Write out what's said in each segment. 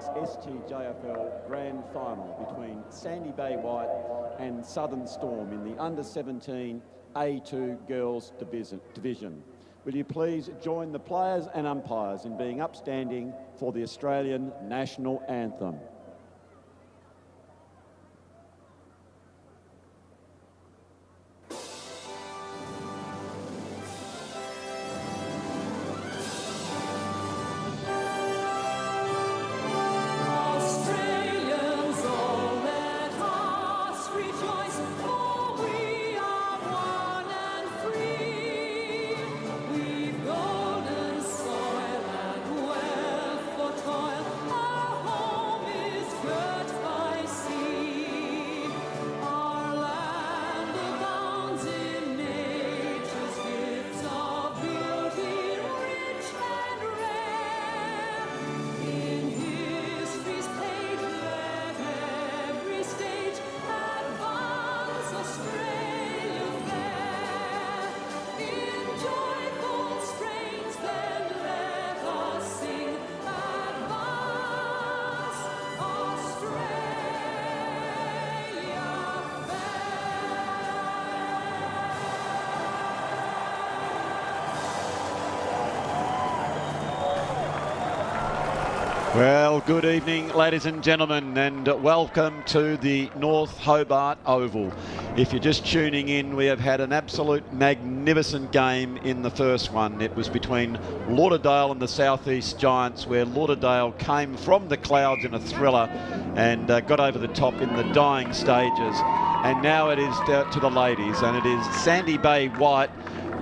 tonight's STJFL Grand Final between Sandy Bay White and Southern Storm in the U17.5A2 Girls Division. Will you please join the players and umpires in being upstanding for the Australian National Anthem? Well, good evening, ladies and gentlemen, and welcome to the North Hobart Oval. If you're just tuning in, we have had an absolute magnificent game in the first one. It was between Lauderdale and the Southeast Giants, where Lauderdale came from the clouds in a thriller and got over the top in the dying stages. And now it is to the ladies, and it is Sandy Bay White,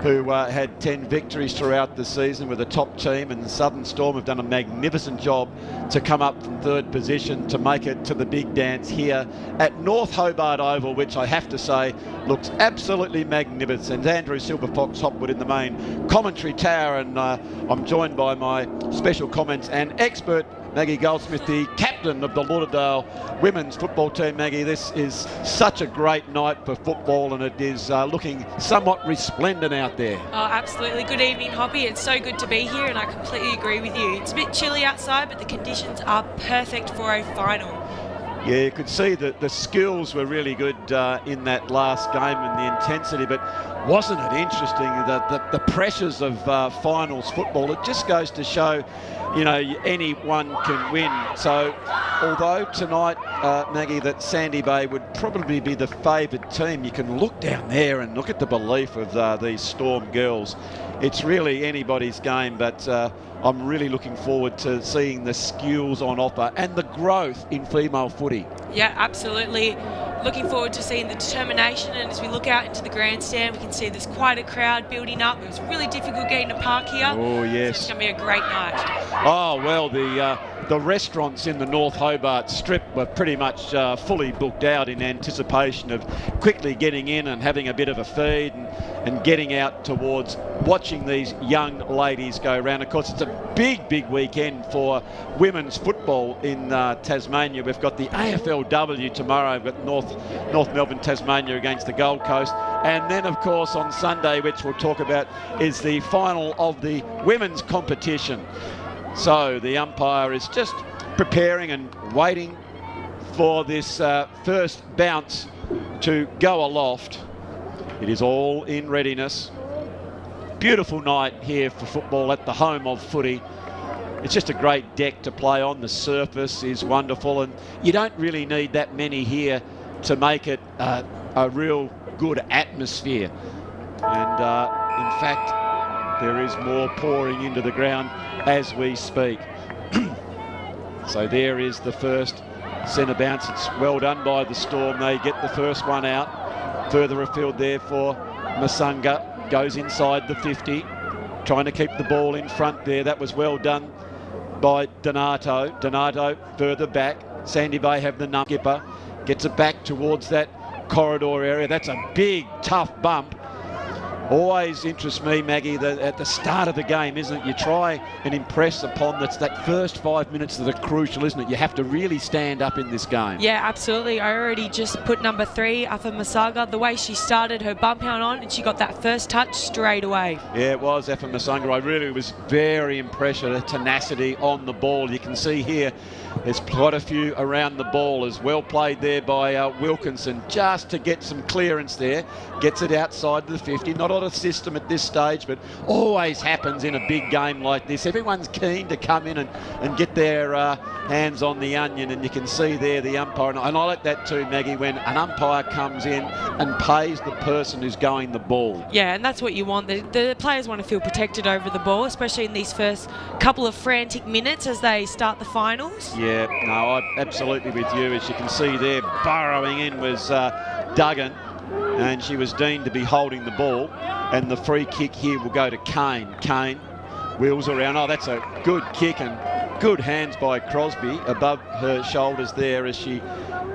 who had 10 victories throughout the season with a top team, and the Southern Storm have done a magnificent job to come up from third position to make it to the big dance here at North Hobart Oval, which I have to say looks absolutely magnificent. Andrew Silver Fox Hopwood in the main commentary tower, and I'm joined by my special comments and expert Maggie Goldsmith, the captain of the Lauderdale women's football team. Maggie, this is such a great night for football, and it is looking somewhat resplendent out there. Oh, absolutely. Good evening, Hoppy. It's so good to be here, and I completely agree with you. It's a bit chilly outside, but the conditions are perfect for a final. Yeah, you could see that the skills were really good in that last game and the intensity, but wasn't it interesting that the pressures of finals football? It just goes to show, you know, anyone can win. So although tonight, Maggie, that Sandy Bay would probably be the favoured team, you can look down there and look at the belief of these Storm girls. It's really anybody's game, but I'm really looking forward to seeing the skills on offer and the growth in female footy. Yeah, absolutely. Looking forward to seeing the determination, and as we look out into the grandstand, we can see there's quite a crowd building up. It was really difficult getting to park here. Oh, yes. So it's going to be a great night. Oh, well, the restaurants in the North Hobart Strip were pretty much fully booked out in anticipation of quickly getting in and having a bit of a feed and getting out towards watching these young ladies go around. Of course, it's a big weekend for women's football in Tasmania. We've got the AFLW tomorrow. We've got North Melbourne, Tasmania against the Gold Coast. And then, of course, on Sunday, which we'll talk about, is the final of the women's competition. So the umpire is just preparing and waiting for this first bounce to go aloft. It is all in readiness. Beautiful night here for football at the home of footy. It's just a great deck to play on. The surface is wonderful, and you don't really need that many here to make it a real good atmosphere. And in fact, there is more pouring into the ground as we speak. So there is the first centre bounce. It's well done by the Storm. They get the first one out. Further afield there for Masunga. Goes inside the 50. Trying to keep the ball in front there. That was well done by Donato. Donato further back. Sandy Bay have the skipper. Gets it back towards that corridor area. That's a big, tough bump Always interests me, Maggie, that at the start of the game, isn't it? You try and impress upon that first 5 minutes that are crucial, isn't it? You have to really stand up in this game. Yeah, absolutely. I already just put number 3, Afa Masaga. The way she started her bump hound on, and she got that first touch straight away. Yeah, it was Afa Masaga. I really was very impressed with her tenacity on the ball. You can see here there's quite a few around the ball. As well played there by Wilkinson, just to get some clearance there. Gets it outside the 50. Not on a system at this stage, but always happens in a big game like this. Everyone's keen to come in and get their hands on the onion, and you can see there the umpire. And I like that too, Maggie, when an umpire comes in and pays the person who's going the ball. Yeah, and that's what you want. The players want to feel protected over the ball, especially in these first couple of frantic minutes as they start the finals. Yeah, no, I'm absolutely with you. As you can see there, burrowing in was Duggan, and she was deemed to be holding the ball, and the free kick here will go to Kane. Kane wheels around. Oh, that's a good kick, and good hands by Crosby above her shoulders there as she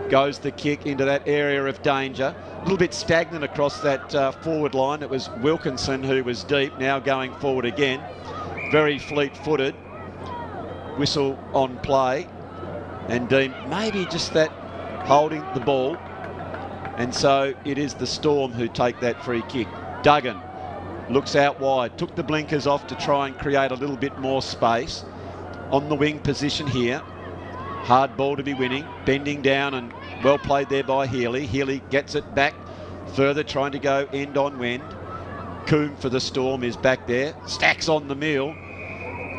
goes the kick into that area of danger. A little bit stagnant across that forward line. It was Wilkinson who was deep, now going forward again. Very fleet-footed. Whistle on play, and deemed maybe just that holding the ball. And so it is the Storm who take that free kick. Duggan looks out wide, took the blinkers off to try and create a little bit more space. On the wing position here. Hard ball to be winning. Bending down, and well played there by Healy. Healy gets it back further, trying to go end on end. Coombe for the Storm is back there. Stacks on the meal.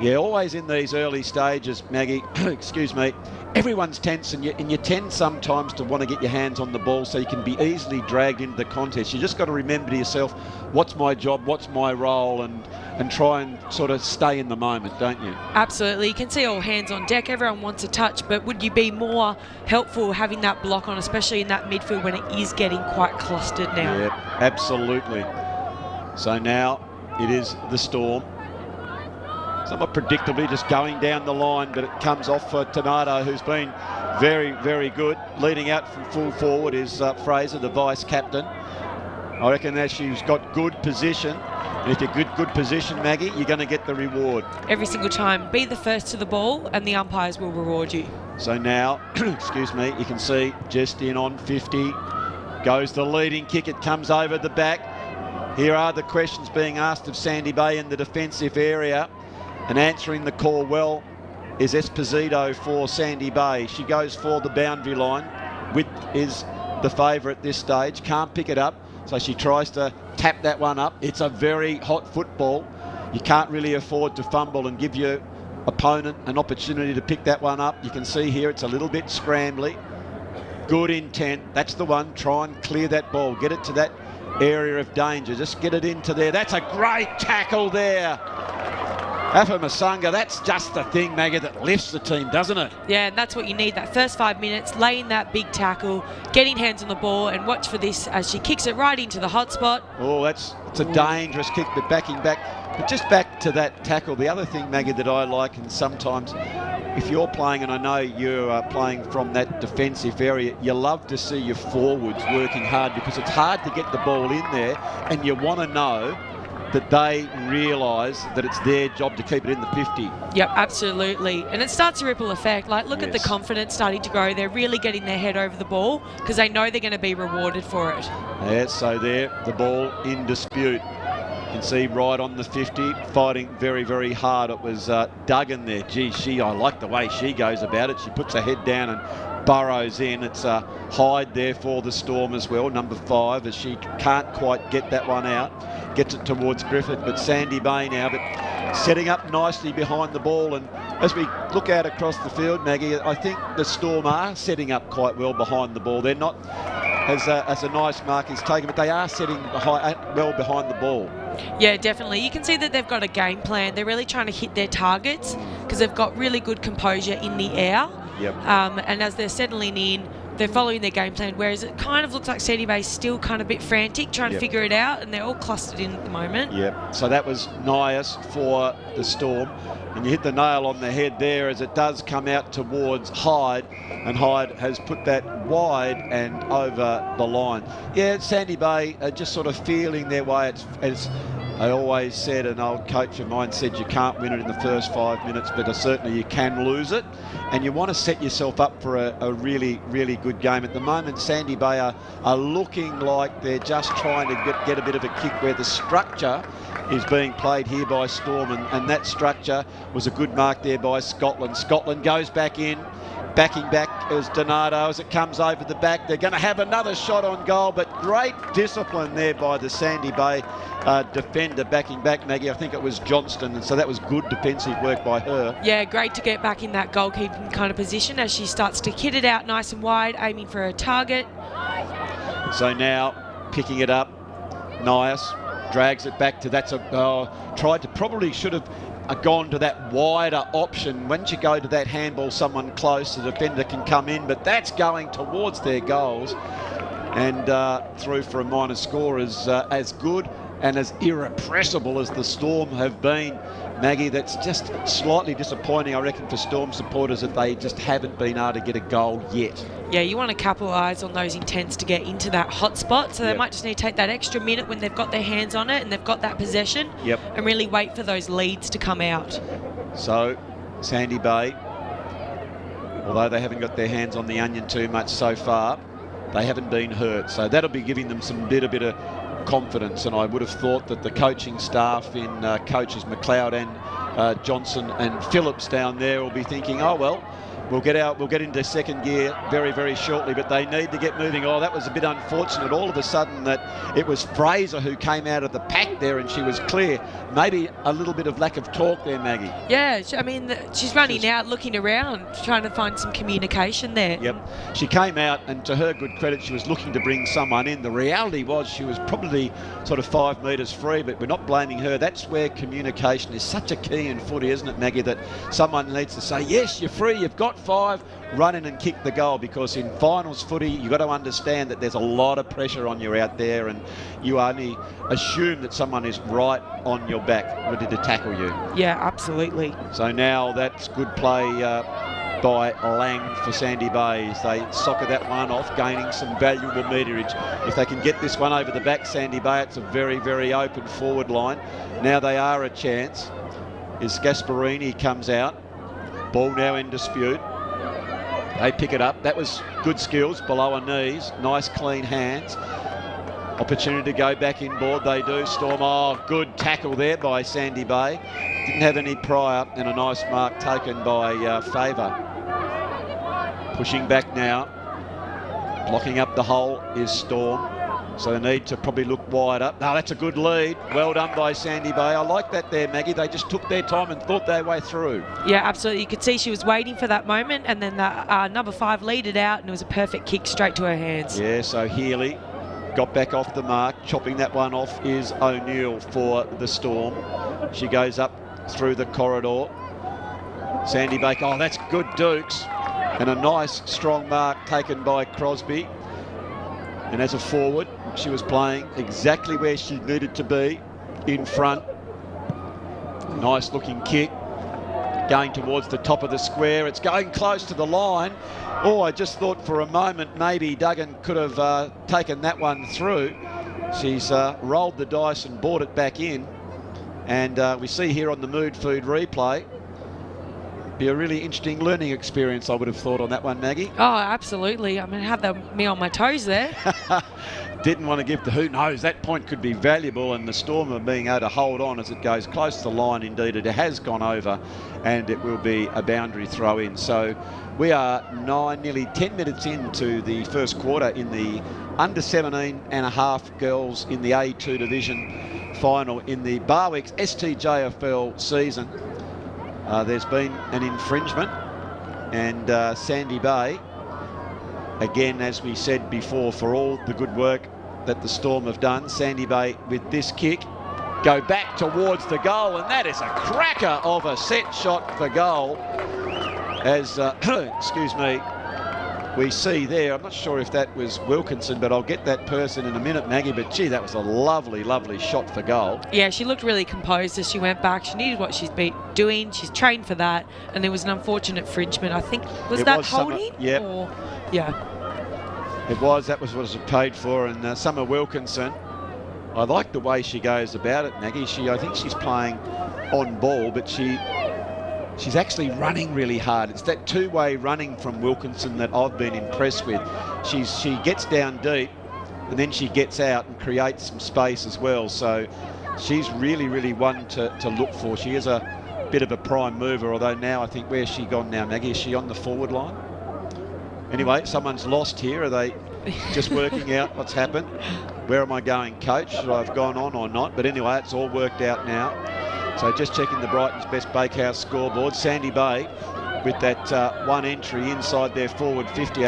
Yeah, always in these early stages, Maggie, excuse me, everyone's tense, and you tend sometimes to want to get your hands on the ball so you can be easily dragged into the contest. You just got to remember to yourself, what's my job, what's my role, and try and sort of stay in the moment, don't you? Absolutely. You can see all hands on deck. Everyone wants a touch, but would you be more helpful having that block on, especially in that midfield when it is getting quite clustered now? Yeah, absolutely. So now it is the Storm. Somewhat predictably just going down the line, but it comes off for Tornado, who's been very, very good. Leading out from full forward is Fraser, the vice-captain. I reckon that she's got good position. And if you're good position, Maggie, you're going to get the reward. Every single time. Be the first to the ball, and the umpires will reward you. So now, excuse me, you can see just in on 50. Goes the leading kick. It comes over the back. Here are the questions being asked of Sandy Bay in the defensive area. And answering the call well is Esposito for Sandy Bay. She goes for the boundary line. Width is the favourite at this stage. Can't pick it up, so she tries to tap that one up. It's a very hot football. You can't really afford to fumble and give your opponent an opportunity to pick that one up. You can see here it's a little bit scrambly. Good intent. That's the one. Try and clear that ball. Get it to that area of danger. Just get it into there. That's a great tackle there. Afa Masaga, that's just the thing, Maggie, that lifts the team, doesn't it? Yeah, and that's what you need, that first 5 minutes, laying that big tackle, getting hands on the ball, and watch for this as she kicks it right into the hot spot. Oh, it's a dangerous kick, but backing back. But just back to that tackle, the other thing, Maggie, that I like, and sometimes if you're playing, and I know you're playing from that defensive area, you love to see your forwards working hard, because it's hard to get the ball in there, and you want to know that they realise that it's their job to keep it in the 50. Yep, absolutely. And it starts a ripple effect. Like, look at the confidence starting to grow. They're really getting their head over the ball because they know they're going to be rewarded for it. Yeah, so there, the ball in dispute. You can see right on the 50, fighting very, very hard. It was Duggan there. Gee, I like the way she goes about it. She puts her head down and burrows in. It's a hide there for the Storm as well, number 5, as she can't quite get that one out. Gets it towards Griffith, but Sandy Bay now, but setting up nicely behind the ball. And as we look out across the field, Maggie, I think the Storm are setting up quite well behind the ball. They're not as a nice mark is taken, but they are setting well behind the ball. Yeah, definitely. You can see that they've got a game plan. They're really trying to hit their targets because they've got really good composure in the air. Yep. And as they're settling in, they're following their game plan, whereas it kind of looks like Sandy Bay's still kind of a bit frantic, trying to figure it out, and they're all clustered in at the moment. Yep. So that was nice for the Storm. And you hit the nail on the head there as it does come out towards Hyde, and Hyde has put that wide and over the line. Yeah, Sandy Bay are just sort of feeling their way. As I always said, an old coach of mine said, you can't win it in the first 5 minutes, but certainly you can lose it. And you want to set yourself up for a really, really good game. At the moment, Sandy Bay are looking like they're just trying to get a bit of a kick where the structure is being played here by Storm, and that structure was a good mark there by Scotland. Scotland goes back in, backing back as Donato as it comes over the back. They're going to have another shot on goal, but great discipline there by the Sandy Bay defender backing back, Maggie. I think it was Johnston, and so that was good defensive work by her. Yeah, great to get back in that goalkeeping kind of position as she starts to kit it out nice and wide, aiming for a target. So now picking it up, Nias drags it back to probably should have gone to that wider option. Once you go to that handball, someone close, the defender can come in, but that's going towards their goals, and through for a minor score is as good and as irrepressible as the Storm have been. Maggie, that's just slightly disappointing, I reckon, for Storm supporters that they just haven't been able to get a goal yet. Yeah, you want to capitalise on those intents to get into that hot spot, so they might just need to take that extra minute when they've got their hands on it and they've got that possession and really wait for those leads to come out. So, Sandy Bay, although they haven't got their hands on the onion too much so far, they haven't been hurt, so that'll be giving them some bit of confidence, and I would have thought that the coaching staff in coaches McLeod and Johnson and Phillips down there will be thinking, oh well, we'll get into second gear very, very shortly, but they need to get moving. Oh, that was a bit unfortunate all of a sudden that it was Fraser who came out of the pack there and she was clear. Maybe a little bit of lack of talk there, Maggie. Yeah, I mean, she's running out, looking around, trying to find some communication there. Yep. She came out, and to her good credit, she was looking to bring someone in. The reality was she was probably sort of 5 metres free, but we're not blaming her. That's where communication is such a key in footy, isn't it, Maggie, that someone needs to say, yes, you're free, you've got 5, run in and kick the goal, because in finals footy you've got to understand that there's a lot of pressure on you out there, and you only assume that someone is right on your back ready to tackle you. Yeah, absolutely. So now that's good play by Lang for Sandy Bay. They soccer that one off, gaining some valuable meterage. If they can get this one over the back, Sandy Bay, it's a very, very open forward line. Now they are a chance. As Gasparini comes out, ball now in dispute. They pick it up. That was good skills below her knees. Nice clean hands. Opportunity to go back inboard. They do. Storm. Oh, good tackle there by Sandy Bay. Didn't have any prior, and a nice mark taken by Favour. Pushing back now. Blocking up the hole is Storm. So they need to probably look wider. No, that's a good lead. Well done by Sandy Bay. I like that there, Maggie. They just took their time and thought their way through. Yeah, absolutely. You could see she was waiting for that moment, and then the number 5 leaded out, and it was a perfect kick straight to her hands. Yeah, so Healy got back off the mark. Chopping that one off is O'Neill for the Storm. She goes up through the corridor. Sandy Bay, oh, that's good Dukes. And a nice strong mark taken by Crosby. And as a forward, she was playing exactly where she needed to be, in front. Nice looking kick. Going towards the top of the square. It's going close to the line. Oh, I just thought for a moment maybe Duggan could have taken that one through. She's rolled the dice and brought it back in. And we see here on the Mood Food replay, be a really interesting learning experience, I would have thought, on that one, Maggie. Oh, absolutely. I mean, had me on my toes there. Didn't want to give who knows, that point could be valuable, and the Storm are being able to hold on as it goes close to the line. Indeed, it has gone over, and it will be a boundary throw in. So we are nearly 10 minutes into the first quarter in the under 17.5 girls in the A2 division final in the Barwick STJFL season. There's been an infringement, and Sandy Bay, again, as we said before, for all the good work that the Storm have done, Sandy Bay with this kick go back towards the goal, and that is a cracker of a set shot for goal as excuse me, we see there, I'm not sure if that was Wilkinson, but I'll get that person in a minute, Maggie. But gee, that was a lovely, lovely shot for goal. Yeah, she looked really composed as she went back. She knew what she's been doing. She's trained for that. And there was an unfortunate infringement. I think, was that holding? Yeah. Yeah. It was. That was what it was paid for. And Summer Wilkinson, I like the way she goes about it, Maggie. I think she's playing on ball, but she's actually running really hard. It's that two-way running from Wilkinson that I've been impressed with. She gets down deep and then she gets out and creates some space as well. So she's really, really one to look for. She is a bit of a prime mover, although now I think, where's she gone now, Maggie? Is she on the forward line? Anyway, someone's lost here. Are they just working out what's happened? Where am I going, coach? Should I have gone on or not? But anyway, it's all worked out now. So just checking the Brighton's Best Bakehouse scoreboard. Sandy Bay with that one entry inside their forward 50.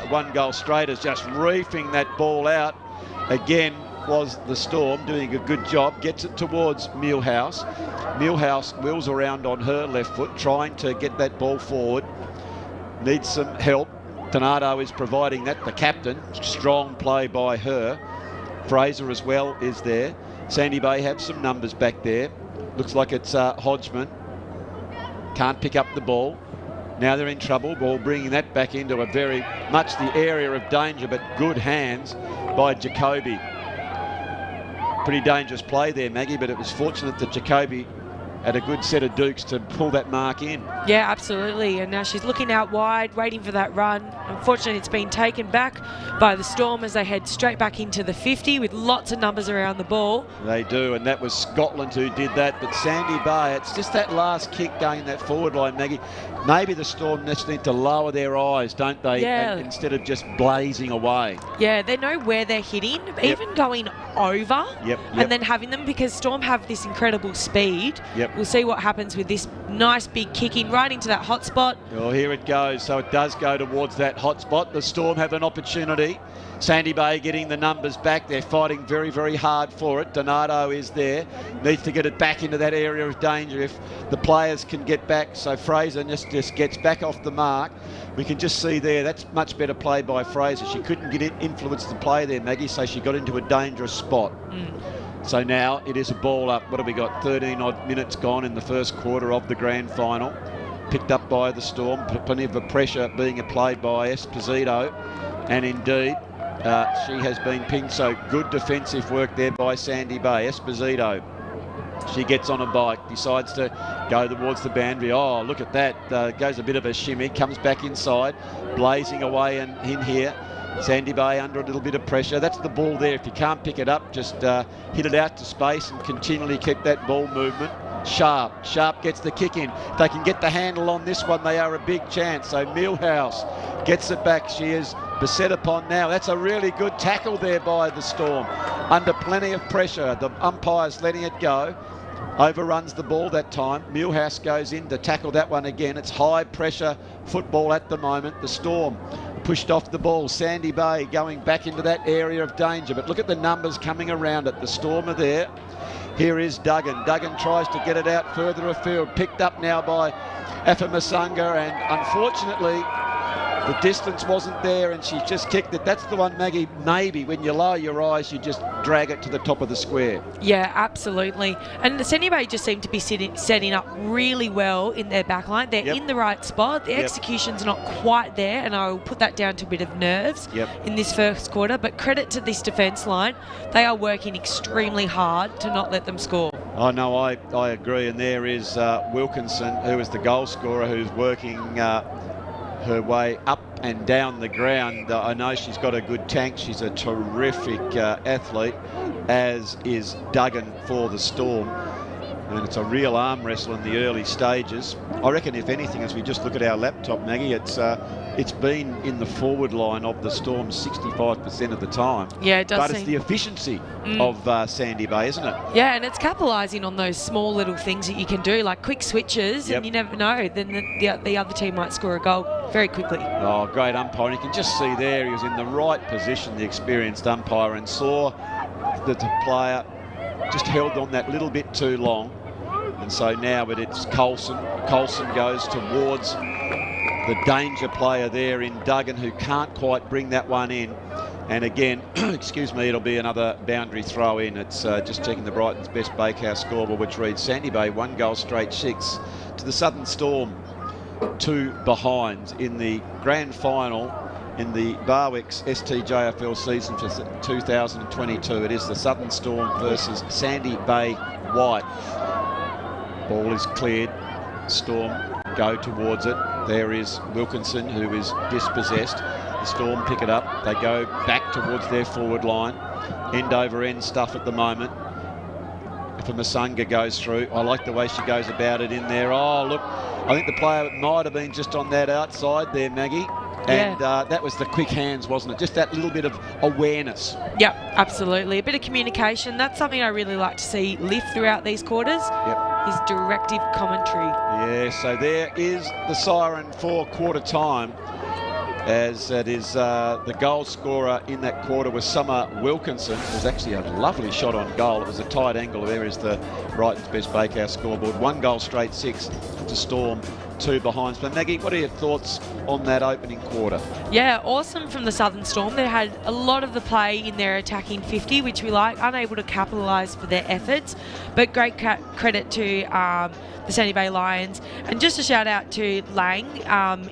One goal straight is just reefing that ball out. Again was the Storm doing a good job. Gets it towards Millhouse. Millhouse wheels around on her left foot, trying to get that ball forward. Needs some help. Donato is providing that, the captain. Strong play by her. Fraser as well is there. Sandy Bay have some numbers back there. Looks like it's Hodgman. Can't pick up the ball. Now they're in trouble. Ball bringing that back into a very much the area of danger, but good hands by Jacoby. Pretty dangerous play there, Maggie, but it was fortunate that Jacoby had a good set of dukes to pull that mark in. Yeah, absolutely. And now she's looking out wide, waiting for that run. Unfortunately, it's been taken back by the Storm as they head straight back into the 50 with lots of numbers around the ball. They do, and that was Scotland who did that. But Sandy Bay, it's just that last kick going in that forward line, Maggie. Maybe the Storm just need to lower their eyes, don't they? Yeah. Instead of just blazing away. Yeah, they know where they're hitting, even going over and then having them, because Storm have this incredible speed. We'll see what happens with this nice big kick in right into that hot spot. Well, here it goes. So it does go towards that hot spot. The Storm have an opportunity. Sandy Bay getting the numbers back. They're fighting very, very hard for it. Donato is there. Needs to get it back into that area of danger if the players can get back. So Fraser just gets back off the mark. We can just see there, that's much better play by Fraser. She couldn't get it, influence the play there, Maggie, so she got into a dangerous spot. So now it is a ball up. What have we got? 13 odd minutes gone in the first quarter of the grand final. Picked up by the Storm. Plenty of the pressure being applied by Esposito. And indeed, she has been pinged. So good defensive work there by Sandy Bay. Esposito. She gets on a bike, decides to go towards the boundary. Oh, look at that. Goes a bit of a shimmy, comes back inside, blazing away and in here. Sandy Bay under a little bit of pressure. That's the ball there. If you can't pick it up, just hit it out to space and continually keep that ball movement. Sharp gets the kick in. If they can get the handle on this one, they are a big chance. So Millhouse gets it back. She is beset upon now. That's a really good tackle there by the Storm. Under plenty of pressure. The umpire's letting it go. Overruns the ball that time. Millhouse goes in to tackle that one again. It's high pressure football at the moment. The Storm pushed off the ball. Sandy Bay going back into that area of danger. But look at the numbers coming around it. The Storm are there. Here is Duggan. Duggan tries to get it out further afield. Picked up now by Afamasunga, and unfortunately the distance wasn't there and she just kicked it. That's the one, Maggie, maybe when you lower your eyes, you just drag it to the top of the square. Yeah, absolutely. And the Sandy Bay just seem to be setting up really well in their back line. They're in the right spot. The execution's not quite there, and I will put that down to a bit of nerves in this first quarter. But credit to this defence line. They are working extremely hard to not let them score. Oh, no, I agree. And there is Wilkinson, who is the goal scorer, who's working her way up and down the ground. I know she's got a good tank. She's a terrific athlete, as is Duggan for the Storm. And it's a real arm wrestle in the early stages. I reckon, if anything, as we just look at our laptop, Maggie, it's been in the forward line of the Storm 65% of the time. Yeah, it does. But it's the efficiency of Sandy Bay, isn't it? Yeah, and it's capitalising on those small little things that you can do, like quick switches, and you never know. Then the other team might score a goal very quickly. Oh, great umpire. You can just see there he was in the right position, the experienced umpire, and saw that the player just held on that little bit too long. And so now it's Colson. Colson goes towards the danger player there in Duggan, who can't quite bring that one in. And again, excuse me, it'll be another boundary throw in. It's just checking the Brighton's Best Bakehouse scoreboard, which reads Sandy Bay 1 goal straight 6 to the Southern Storm 2 behind in the grand final in the Barwick's STJFL season for 2022. It is the Southern Storm versus Sandy Bay White. Ball is cleared. Storm go towards it. There is Wilkinson, who is dispossessed. The Storm pick it up. They go back towards their forward line. End over end stuff at the moment. If a Masunga goes through, I like the way she goes about it in there. Oh, look, I think the player might have been just on that outside there, Maggie. And that was the quick hands, wasn't it? Just that little bit of awareness. Yep, absolutely. A bit of communication. That's something I really like to see lift throughout these quarters. Yep. Is directive commentary. Yeah, so there is the siren for quarter time, as it is the goal scorer in that quarter was Summer Wilkinson. It was actually a lovely shot on goal. It was a tight angle. There is the Brighton's Best Bakehouse scoreboard. 1 goal straight 6 to Storm, 2 behind. But Maggie, what are your thoughts on that opening quarter? Yeah, awesome from the Southern Storm. They had a lot of the play in their attacking 50, which we like, unable to capitalise for their efforts. But great credit to the Sandy Bay Lions. And just a shout out to Lang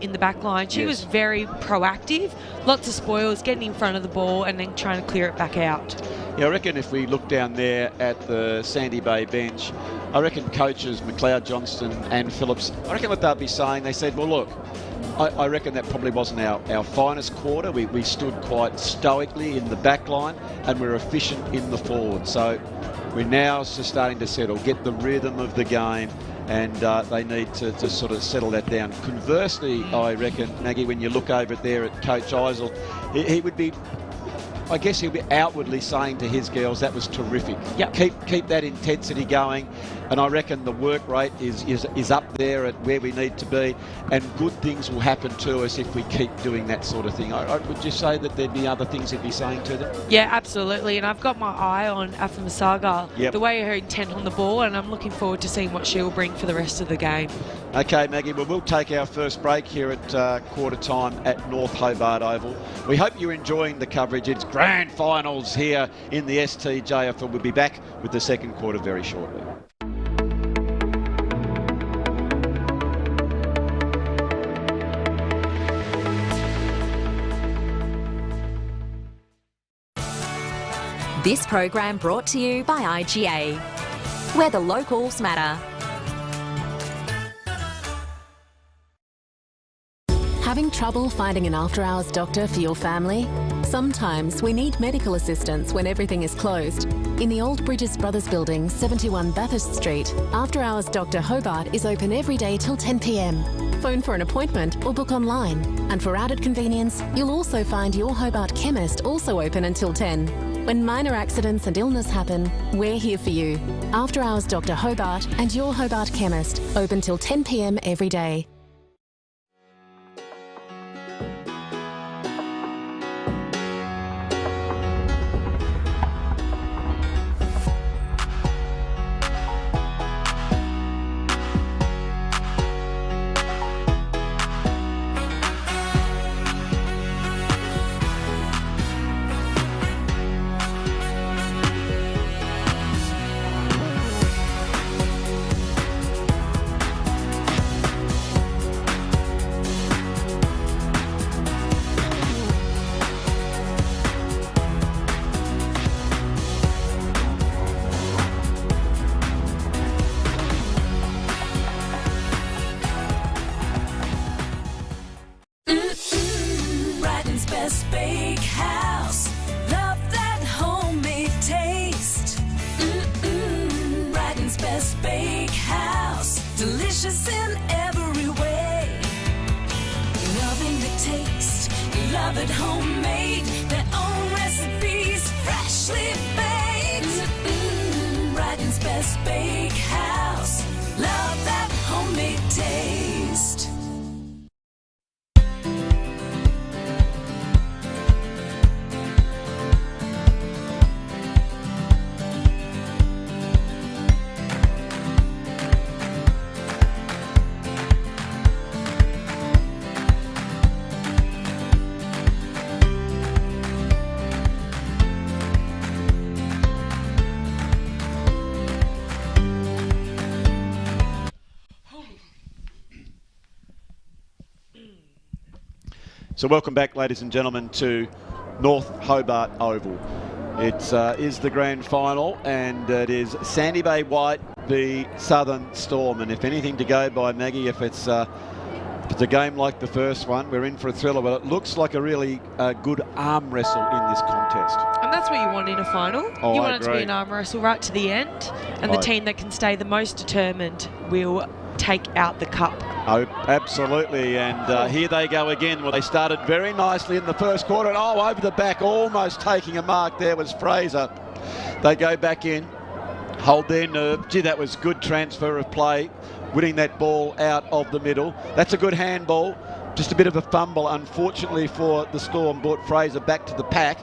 in the back line. She was very proactive, lots of spoils, getting in front of the ball and then trying to clear it back out. Yeah, I reckon if we look down there at the Sandy Bay bench, I reckon coaches McLeod, Johnston and Phillips, I reckon what they'll be saying, they said, well, look, I reckon that probably wasn't our finest quarter. We stood quite stoically in the back line and we're efficient in the forward. So we're now just starting to settle, get the rhythm of the game, and they need to sort of settle that down. Conversely, I reckon, Maggie, when you look over there at Coach Eisel, he would be, I guess he'll be outwardly saying to his girls, that was terrific. Yep. Keep that intensity going. And I reckon the work rate is up there at where we need to be, and good things will happen to us if we keep doing that sort of thing. Would you say that there'd be other things he'd be saying to them? Yeah, absolutely. And I've got my eye on Afa Masaga, the way her intent on the ball, and I'm looking forward to seeing what she'll bring for the rest of the game. Okay, Maggie, well, we'll take our first break here at quarter time at North Hobart Oval. We hope you're enjoying the coverage. It's grand finals here in the STJFL. We'll be back with the second quarter very shortly. This program brought to you by IGA, where the locals matter. Having trouble finding an after-hours doctor for your family? Sometimes we need medical assistance when everything is closed. In the Old Bridges Brothers Building, 71 Bathurst Street, After-Hours Dr Hobart is open every day till 10 p.m. Phone for an appointment or book online. And for added convenience, you'll also find your Hobart chemist also open until 10. When minor accidents and illness happen, we're here for you. After Hours Dr Hobart and your Hobart chemist, open till 10 p.m. every day. So welcome back, ladies and gentlemen, to North Hobart Oval. It is the grand final, and it is Sandy Bay White v Southern Storm. And if anything to go by, Maggie, if it's a game like the first one, we're in for a thriller. But it looks like a really good arm wrestle in this contest. And that's what you want in a final. Oh, you want it to be an arm wrestle right to the end, and the team that can stay the most determined will take out the cup. Oh, absolutely. And here they go again. Well, they started very nicely in the first quarter. And over the back, almost taking a mark there was Fraser. They go back in, hold their nerve. Gee, that was good transfer of play, winning that ball out of the middle. That's a good handball. Just a bit of a fumble, unfortunately, for the Storm, brought Fraser back to the pack.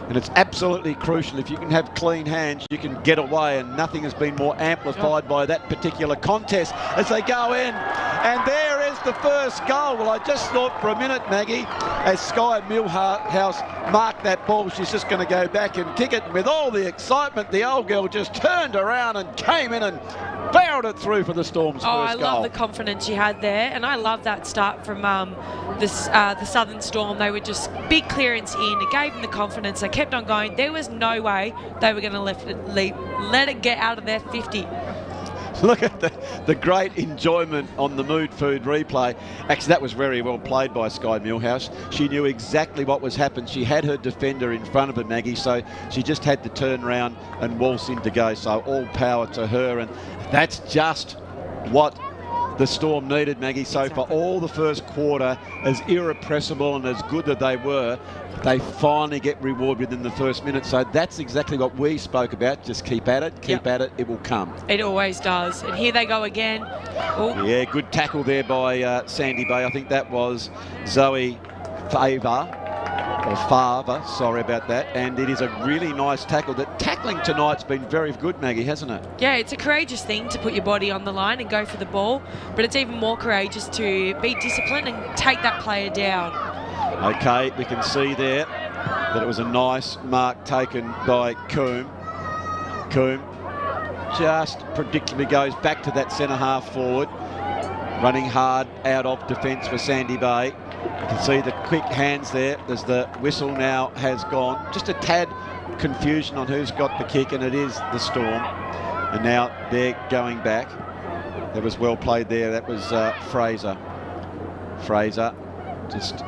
And it's absolutely crucial. If you can have clean hands, you can get away, and nothing has been more amplified by that particular contest as they go in. And there is the first goal. Well, I just thought for a minute, Maggie, as Sky Millhouse marked that ball, she's just going to go back and kick it. And with all the excitement, the old girl just turned around and came in and barreled it through for the Storm's first goal. I love the confidence she had there, and I love that start from the Southern Storm. They were just big clearance in. It gave them the confidence. They kept on going. There was no way they were going to let it get out of their 50. Look at the great enjoyment on the Mood Food replay. Actually, that was very well played by Sky Millhouse. She knew exactly what was happening. She had her defender in front of her, Maggie, so she just had to turn around and waltz in to go. So all power to her, and that's just what the Storm needed, Maggie. So exactly. For all the first quarter, as irrepressible and as good that they were, they finally get reward within the first minute. So that's exactly what we spoke about. Just keep at it, keep at it, it will come. It always does. And here they go again. Ooh. Yeah, good tackle there by Sandy Bay. I think that was Zoe Fava, sorry about that. And it is a really nice tackle. The tackling tonight's been very good, Maggie, hasn't it? Yeah, it's a courageous thing to put your body on the line and go for the ball, but it's even more courageous to be disciplined and take that player down. Okay, we can see there that it was a nice mark taken by Coombe. Coombe just predictably goes back to that centre half forward, running hard out of defence for Sandy Bay. You can see the quick hands there as the whistle now has gone. Just a tad confusion on who's got the kick, and it is the Storm. And now they're going back. That was well played there. That was Fraser. Fraser just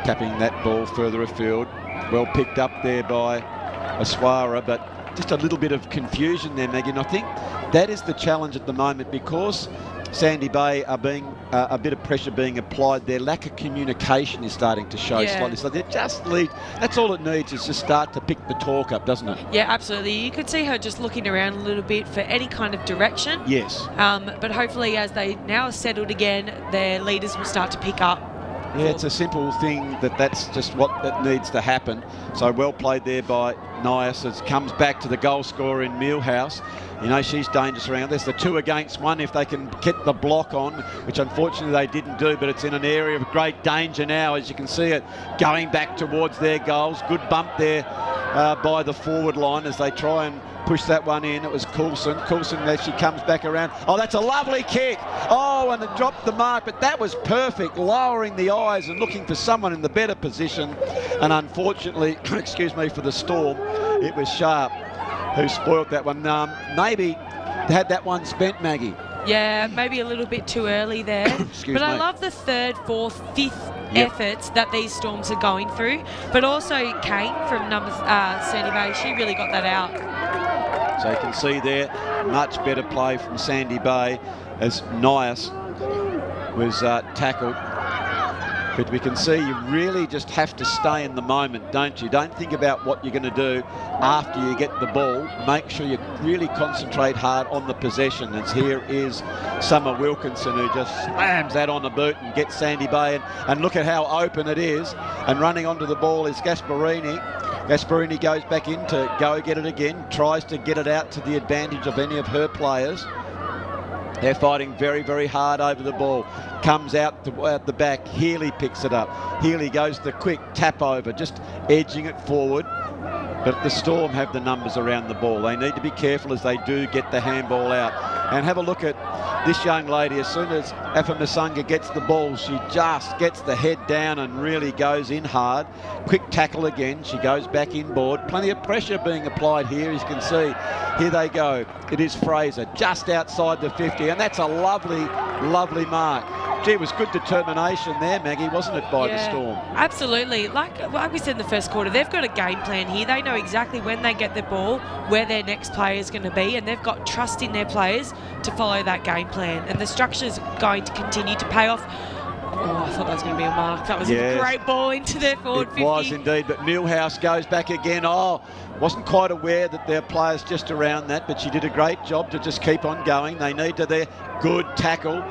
tapping that ball further afield. Well picked up there by Aswara, but just a little bit of confusion there, Megan. I think that is the challenge at the moment, because Sandy Bay are being a bit of pressure being applied. Their lack of communication is starting to show slightly. So they just lead. That's all it needs, is just start to pick the talk up, doesn't it? Yeah, absolutely. You could see her just looking around a little bit for any kind of direction. Yes. But hopefully, as they now are settled again, their leaders will start to pick up. Yeah, it's a simple thing that's just what that needs to happen. So well played there by Nias, as comes back to the goal scorer in Millhouse. You know, she's dangerous around. There's the 2 against 1 if they can get the block on, which unfortunately they didn't do, but it's in an area of great danger now, as you can see it going back towards their goals. Good bump there by the forward line as they try and push that one in. It was Coulson. Coulson, as she comes back around. Oh, that's a lovely kick. Oh, and it dropped the mark, but that was perfect, lowering the eyes and looking for someone in the better position. And unfortunately, excuse me, for the Storm, it was Sharp who spoilt that one. Maybe had that one spent, Maggie. Yeah, maybe a little bit too early there. But I love the 3rd, 4th, 5th efforts that these Storms are going through. But also Kane from Sandy Bay, she really got that out. So you can see there, much better play from Sandy Bay as Nias was tackled. But we can see you really just have to stay in the moment, don't you? Don't think about what you're going to do after you get the ball. Make sure you really concentrate hard on the possession. As here is Summer Wilkinson, who just slams that on the boot and gets Sandy Bay in. And look at how open it is. And running onto the ball is Gasparini. Gasparini goes back in to go get it again, tries to get it out to the advantage of any of her players. They're fighting very, very hard over the ball. Comes out the back. Healy picks it up. Healy goes the quick tap over, just edging it forward. But the Storm have the numbers around the ball. They need to be careful as they do get the handball out. And have a look at this young lady. As soon as Afamasunga gets the ball, she just gets the head down and really goes in hard. Quick tackle again. She goes back inboard. Plenty of pressure being applied here, as you can see. Here they go. It is Fraser just outside the 50, and that's a lovely, lovely mark. Gee, it was good determination there, Maggie, wasn't it, by the Storm? Absolutely. Like we said in the first quarter, they've got a game plan here. They know exactly when they get the ball, where their next player is going to be, and they've got trust in their players to follow that game plan. And the structure's going to continue to pay off. Oh, I thought that was going to be a mark. That was a great ball into their forward 50. It was indeed, but Millhouse goes back again. Oh, wasn't quite aware that their players just around that, but she did a great job to just keep on going. They need to their good tackle.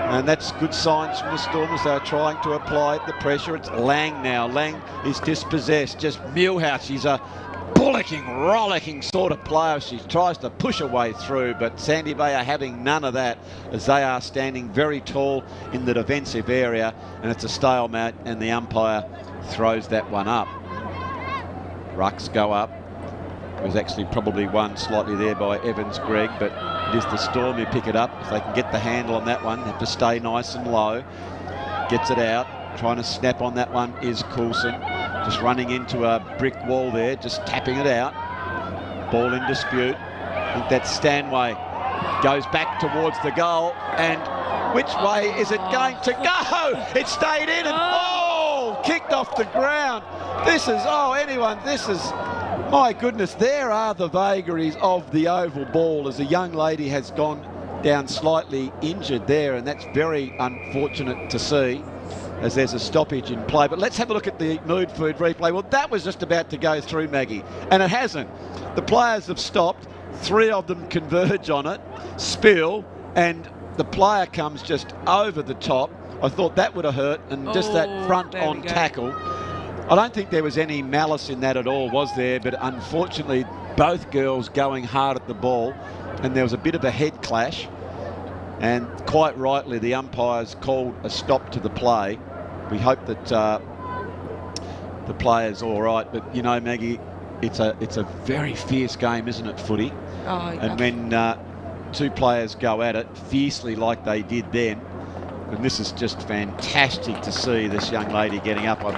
And that's good signs from the Storm as they're trying to apply the pressure. It's Lang now. Lang is dispossessed. Just Millhouse. She's a bullocking, rollicking sort of player. She tries to push her way through, but Sandy Bay are having none of that as they are standing very tall in the defensive area, and it's a stalemate, and the umpire throws that one up. Rucks go up. It was actually probably won slightly there by Evans Gregg, but it is the Storm who pick it up. If they can get the handle on that one, they have to stay nice and low. Gets it out. Trying to snap on that one is Coulson. Just running into a brick wall there, just tapping it out. Ball in dispute. I think that's Stanway. Goes back towards the goal, and which way is it going to go? It stayed in and kicked off the ground. This is, my goodness, there are the vagaries of the oval ball as a young lady has gone down slightly injured there, and that's very unfortunate to see as there's a stoppage in play. But let's have a look at the mood food replay. Well, that was just about to go through, Maggie, and it hasn't. The players have stopped. 3 of them converge on it, spill, and the player comes just over the top. I thought that would have hurt, and just that front-on tackle. I don't think there was any malice in that at all, was there? But unfortunately, both girls going hard at the ball, and there was a bit of a head clash. And quite rightly, the umpires called a stop to the play. We hope that the player's all right. But, you know, Maggie, it's a very fierce game, isn't it, footy? Oh, yeah. And when 2 players go at it fiercely like they did then, and this is just fantastic to see this young lady getting up on.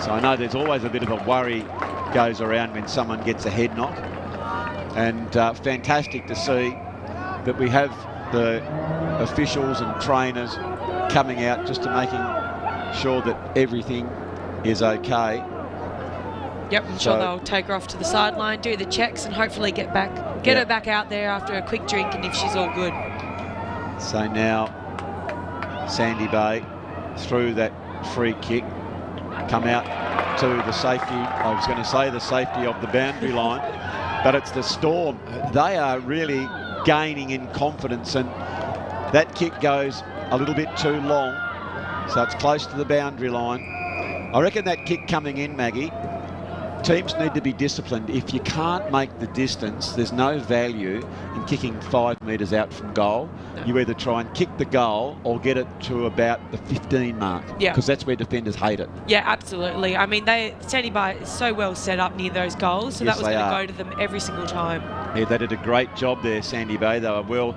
So I know there's always a bit of a worry goes around when someone gets a head knock. And fantastic to see that we have the officials and trainers coming out just to making sure that everything is okay. Yep, I'm sure they'll take her off to the sideline, do the checks, and hopefully get her back out there after a quick drink, and if she's all good. So now Sandy Bay through that free kick, come out to the safety. I was going to say the safety of the boundary line, but it's the Storm. They are really gaining in confidence, and that kick goes a little bit too long, so it's close to the boundary line. I reckon that kick coming in, Maggie, teams need to be disciplined. If you can't make the distance, there's no value in kicking 5 metres out from goal. No. You either try and kick the goal or get it to about the 15 mark, because that's where defenders hate it. Yeah, absolutely. I mean, Sandy Bay is so well set up near those goals, so that was going to go to them every single time. Yeah, they did a great job there, Sandy Bay. They were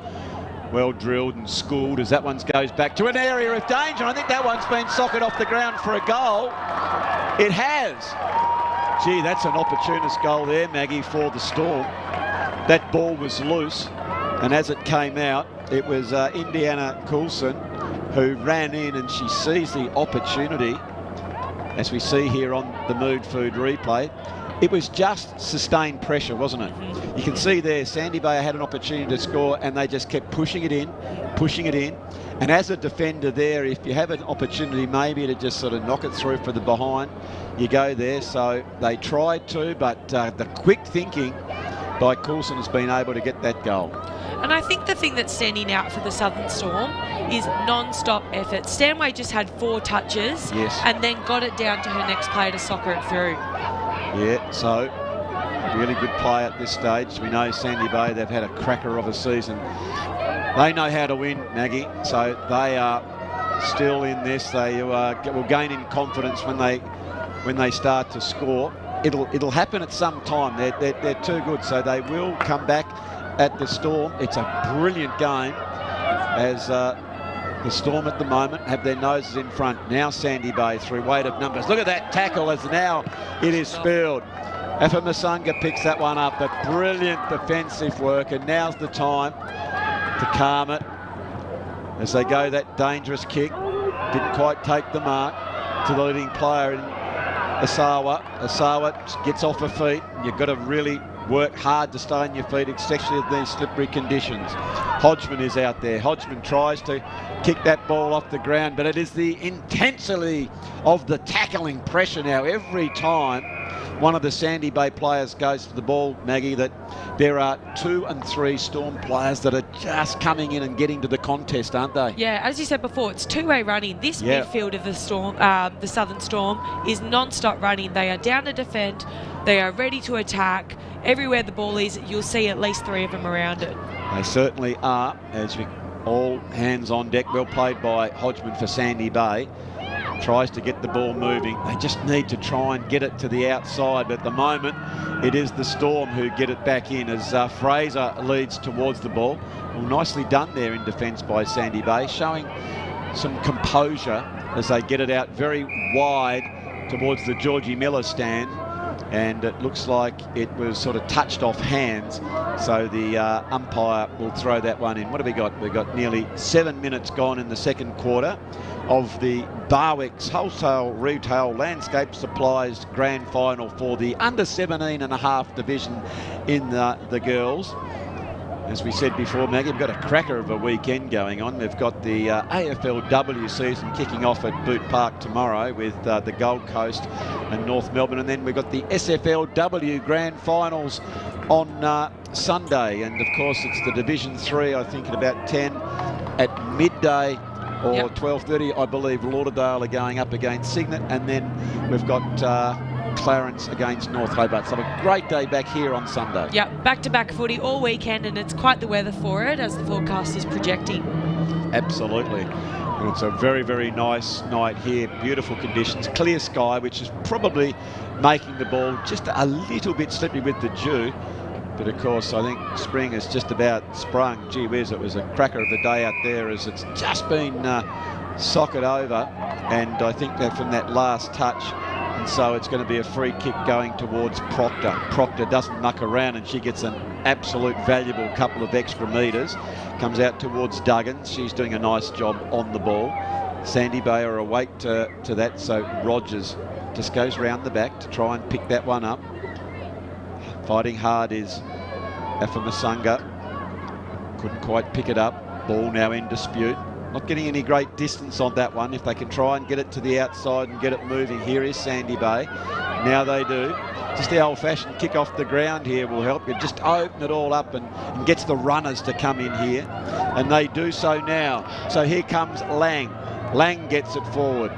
well drilled and schooled as that one goes back to an area of danger. I think that one's been socked off the ground for a goal. It has. Gee, that's an opportunist goal there, Maggie, for the Storm. That ball was loose, and as it came out, it was Indiana Coulson who ran in, and she sees the opportunity, as we see here on the Mood Food replay. It was just sustained pressure, wasn't it? You can see there, Sandy Bay had an opportunity to score, and they just kept pushing it in. And as a defender there, if you have an opportunity maybe to just sort of knock it through for the behind, you go there. So they tried to, but the quick thinking by Coulson has been able to get that goal. And I think the thing that's standing out for the Southern Storm is non-stop effort. Stanway just had 4 touches and then got it down to her next player to soccer it through. Yeah, so really good play at this stage. We know Sandy Bay, they've had a cracker of a season. They know how to win, Maggie, so they are still in this. They will gain in confidence when they start to score. It'll happen at some time. They're too good, so they will come back at the Storm. It's a brilliant game as the Storm at the moment have their noses in front. Now Sandy Bay through weight of numbers. Look at that tackle as now it is spilled. Afamasanga picks that one up, but brilliant defensive work, and now's the time to calm it as they go that dangerous kick. Didn't quite take the mark to the leading player in Asawa. Asawa gets off her feet. You've got to really work hard to stay on your feet, especially in these slippery conditions. Hodgman is out there. Hodgman tries to kick that ball off the ground, but it is the intensity of the tackling pressure now. Every time one of the Sandy Bay players goes to the ball, Maggie, that there are 2 and 3 Storm players that are just coming in and getting to the contest, aren't they? Yeah, as you said before, it's two-way running. This midfield of the Storm, the Southern Storm, is non-stop running. They are down to defend. They are ready to attack. Everywhere the ball is, you'll see at least 3 of them around it. They certainly are, as we all hands on deck. Well played by Hodgman for Sandy Bay. Tries to get the ball moving. They just need to try and get it to the outside, but at the moment it is the Storm who get it back in as Fraser leads towards the ball. Well, nicely done there in defence by Sandy Bay, showing some composure as they get it out very wide towards the Georgie Miller stand, and it looks like it was sort of touched off hands, so the umpire will throw that one in. What have we got? We've got nearly 7 minutes gone in the second quarter of the Barwick's Wholesale Retail Landscape Supplies Grand Final for the under 17.5 division in the girls. As we said before, Maggie, we've got a cracker of a weekend going on. We've got the AFLW season kicking off at Boot Park tomorrow with the Gold Coast and North Melbourne, and then we've got the SFLW Grand Finals on Sunday, and of course it's the Division 3, I think at about 10 at midday, or 12:30, I believe. Lauderdale are going up against Cygnet, and then we've got Clarence against North Hobart. So a great day back here on Sunday. Yeah, back-to-back footy all weekend, and it's quite the weather for it, as the forecast is projecting. Absolutely. And it's a very, very nice night here. Beautiful conditions, clear sky, which is probably making the ball just a little bit slippery with the dew. But of course, I think spring has just about sprung. Gee whiz, it was a cracker of a day out there as it's just been socket over. And I think that from that last touch, and so it's going to be a free kick going towards Proctor. Proctor doesn't muck around, and she gets an absolute valuable couple of extra metres. Comes out towards Duggan. She's doing a nice job on the ball. Sandy Bay are awake to that, so Rogers just goes round the back to try and pick that one up. Fighting hard is Afamasanga. Couldn't quite pick it up. Ball now in dispute. Not getting any great distance on that one. If they can try and get it to the outside and get it moving. Here is Sandy Bay. Now they do. Just the old-fashioned kick off the ground here will help you. Just open it all up and gets the runners to come in here. And they do so now. So here comes Lang. Lang gets it forward.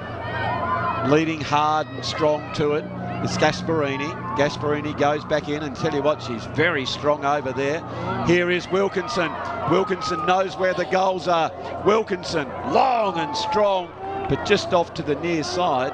Leading hard and strong to it. It's Gasparini. Gasparini goes back in, and tell you what, she's very strong over there. Here is Wilkinson. Wilkinson knows where the goals are. Wilkinson, long and strong, but just off to the near side.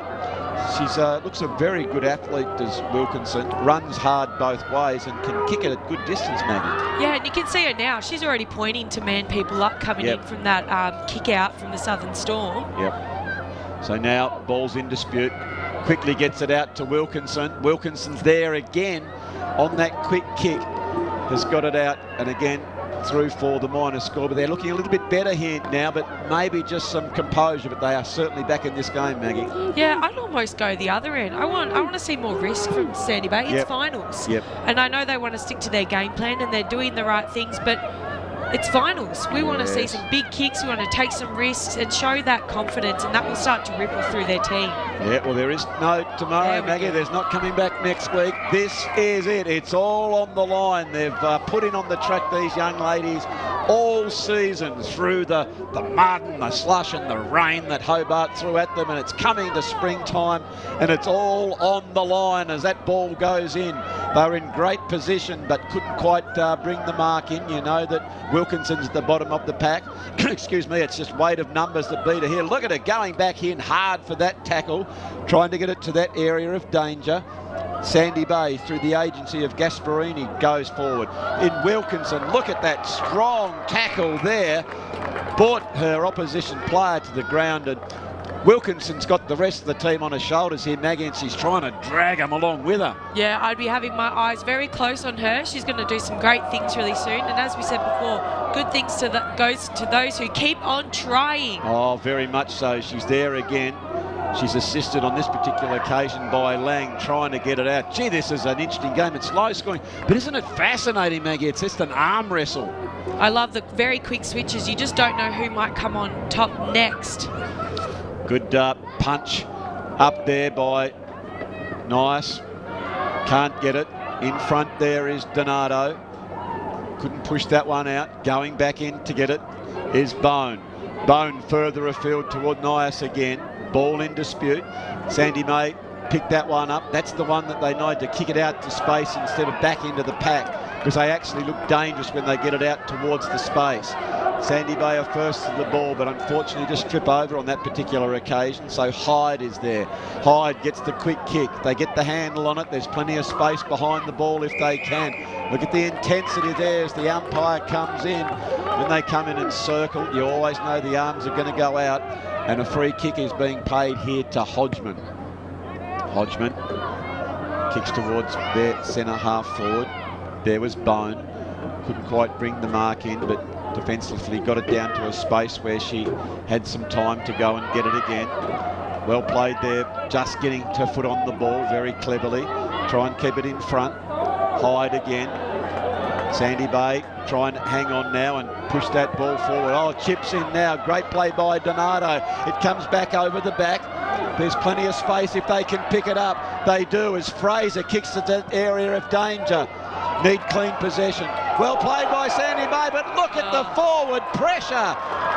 She's looks a very good athlete, does Wilkinson. Runs hard both ways and can kick it at good distance, Maggie. Yeah, and you can see her now. She's already pointing to man people up coming in from that kick out from the Southern Storm. Yep. So now ball's in dispute. Quickly gets it out to Wilkinson. Wilkinson's there again on that quick kick. Has got it out, and again through for the minus score. But they're looking a little bit better here now, but maybe just some composure. But they are certainly back in this game, Maggie. Yeah, I'd almost go the other end. I want to see more risk from Sandy Bay. It's finals. Yep. And I know they want to stick to their game plan, and they're doing the right things, but it's finals. We want to see some big kicks. We want to take some risks and show that confidence, and that will start to ripple through their team. Yeah, well, there is no tomorrow, Maggie. There's not coming back next week. This is it. It's all on the line. They've put in on the track, these young ladies, all season through the mud and the slush and the rain that Hobart threw at them, and it's coming to springtime, and it's all on the line as that ball goes in. They're in great position, but couldn't quite bring the mark in. You know that Wilkinson's at the bottom of the pack. Excuse me, it's just weight of numbers that beat her here. Look at her going back in hard for that tackle, trying to get it to that area of danger. Sandy Bay, through the agency of Gasparini, goes forward. In Wilkinson, look at that strong tackle there. Brought her opposition player to the ground, and Wilkinson's got the rest of the team on her shoulders here, Maggie, and she's trying to drag them along with her. Yeah, I'd be having my eyes very close on her. She's going to do some great things really soon. And as we said before, good things goes to those who keep on trying. Oh, very much so. She's there again. She's assisted on this particular occasion by Lang, trying to get it out. Gee, this is an interesting game. It's low scoring, but isn't it fascinating, Maggie? It's just an arm wrestle. I love the very quick switches. You just don't know who might come on top next. Good punch up there by Nice. Can't get it. In front there is Donato. Couldn't push that one out. Going back in to get it is Bone. Bone further afield toward Nias again. Ball in dispute. Sandy May picked that one up. That's the one that they need to kick it out to space instead of back into the pack, because they actually look dangerous when they get it out towards the space. Sandy Bay are first to the ball, but unfortunately just trip over on that particular occasion. So Hyde is there. Hyde gets the quick kick. They get the handle on it. There's plenty of space behind the ball if they can. Look at the intensity there as the umpire comes in. When they come in and circle, you always know the arms are going to go out, and a free kick is being paid here to Hodgman. Hodgman kicks towards their centre half forward. There was Bone. Couldn't quite bring the mark in, but defensively got it down to a space where she had some time to go and get it again. Well played there, just getting her foot on the ball very cleverly. Try and keep it in front. Hyde again. Sandy Bay try and hang on now and push that ball forward. Oh, chips in now. Great play by Donato. It comes back over the back. There's plenty of space if they can pick it up. They do, as Fraser kicks to the area of danger. Need clean possession. Well played by Sandy Bay, but look at the forward pressure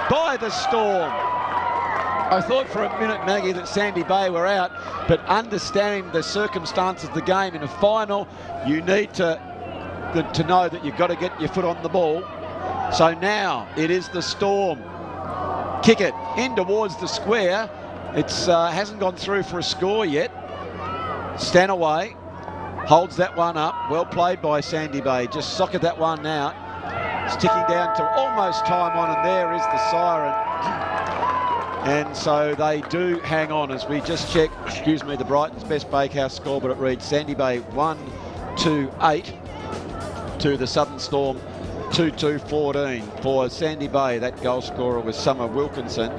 by the Storm. I thought for a minute, Maggie, that Sandy Bay were out, but understanding the circumstances of the game in a final, you need to know that you've got to get your foot on the ball. So now it is the Storm. Kick it in towards the square. It's hasn't gone through for a score yet. Stanaway holds that one up. Well played by Sandy Bay. Just socket that one out. It's ticking down to almost time on, and there is the siren. And so they do hang on as we just check, the Brighton's Best Bakehouse score, but it reads Sandy Bay 1-2-8 to the Southern Storm 2-2-14. For Sandy Bay, that goal scorer was Summer Wilkinson.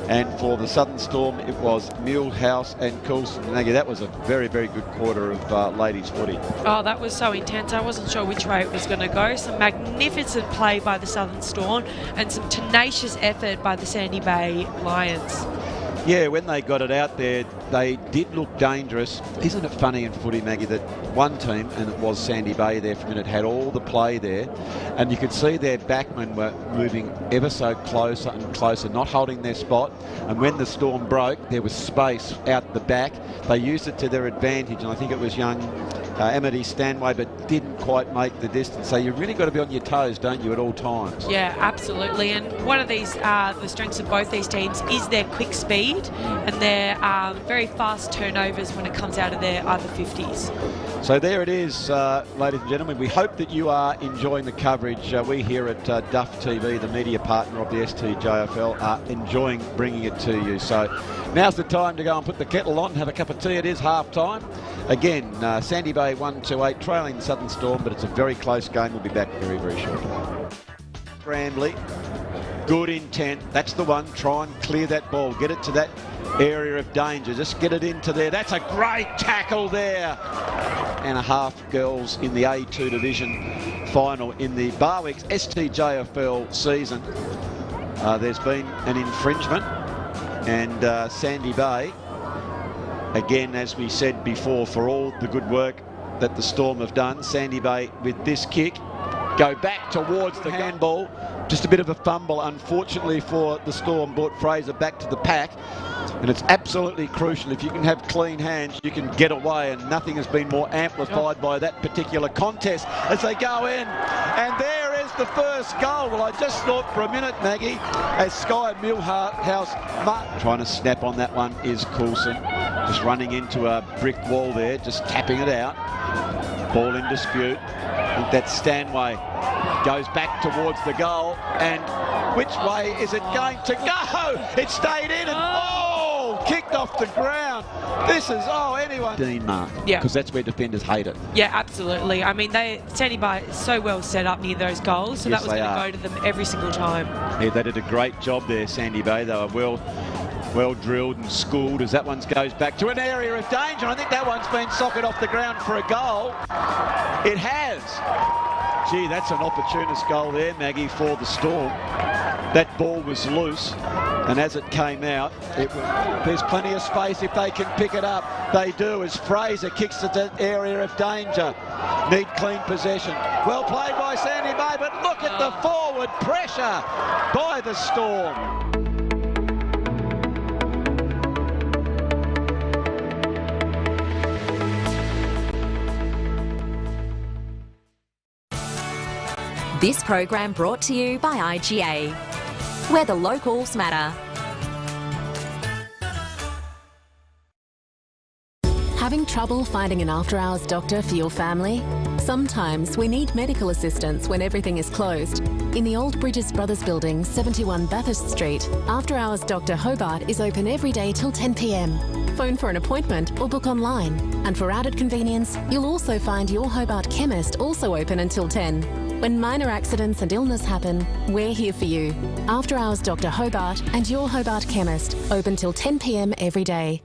And for the Southern Storm, it was Mulehouse and Coulson. Maggie, that was a very, very good quarter of ladies footy. Oh, that was so intense. I wasn't sure which way it was going to go. Some magnificent play by the Southern Storm and some tenacious effort by the Sandy Bay Lions. Yeah, when they got it out there, they did look dangerous. Isn't it funny in footy, Maggie, that one team, and it was Sandy Bay there for a minute, had all the play there, and you could see their backmen were moving ever so closer and closer, not holding their spot, and when the Storm broke, there was space out the back. They used it to their advantage, and I think it was young Amity Stanway, but didn't quite make the distance. So you've really got to be on your toes, don't you, at all times? Yeah, absolutely. And one of these, the strengths of both these teams is their quick speed and their very fast turnovers when it comes out of their other 50s. So there it is, ladies and gentlemen. We hope that you are enjoying the coverage. We here at Duff TV, the media partner of the STJFL, are enjoying bringing it to you. So now's the time to go and put the kettle on, have a cup of tea. It is half time. Again, Sandy Bay 1-2-8, trailing the Southern Storm, but it's a very close game. We'll be back very, very shortly. Bramley, good intent. That's the one. Try and clear that ball. Get it to that area of danger. Just get it into there. That's a great tackle there. And a half girls in the A2 division final in the Barwick STJFL season. There's been an infringement, and Sandy Bay, again, as we said before, for all the good work that the Storm have done, Sandy Bay with this kick go back towards the handball. Just a bit of a fumble, unfortunately, for the Storm, brought Fraser back to the pack. And it's absolutely crucial. If you can have clean hands, you can get away, and nothing has been more amplified by that particular contest as they go in. And there is the first goal. Well, I just thought for a minute, Maggie, as Sky Millhouse trying to snap on that one is Coulson. Just running into a brick wall there, just tapping it out. Ball in dispute. I think that's Stanway. Goes back towards the goal, and which way is it going to go? It stayed in and kicked off the ground. This is anyone. Dean Mark. Yeah. Because that's where defenders hate it. Yeah, absolutely. I mean, Sandy Bay is so well set up near those goals, so yes, that was going to go to them every single time. Yeah, they did a great job there, Sandy Bay. They were well drilled and schooled as that one goes back to an area of danger. I think that one's been socked off the ground for a goal. It has. Gee, that's an opportunist goal there, Maggie, for the Storm. That ball was loose, and as it came out, there's plenty of space if they can pick it up. They do, as Fraser kicks the area of danger. Need clean possession. Well played by Sandy Bay, but look at the forward pressure by the Storm. This program brought to you by IGA, where the locals matter. Having trouble finding an after-hours doctor for your family? Sometimes we need medical assistance when everything is closed. In the Old Bridges Brothers Building, 71 Bathurst Street, after-hours Dr. Hobart is open every day till 10 p.m. Phone for an appointment or book online. And for added convenience, you'll also find your Hobart chemist also open until 10. When minor accidents and illness happen, we're here for you. After Hours Dr. Hobart and your Hobart chemist, open till 10 p.m. every day.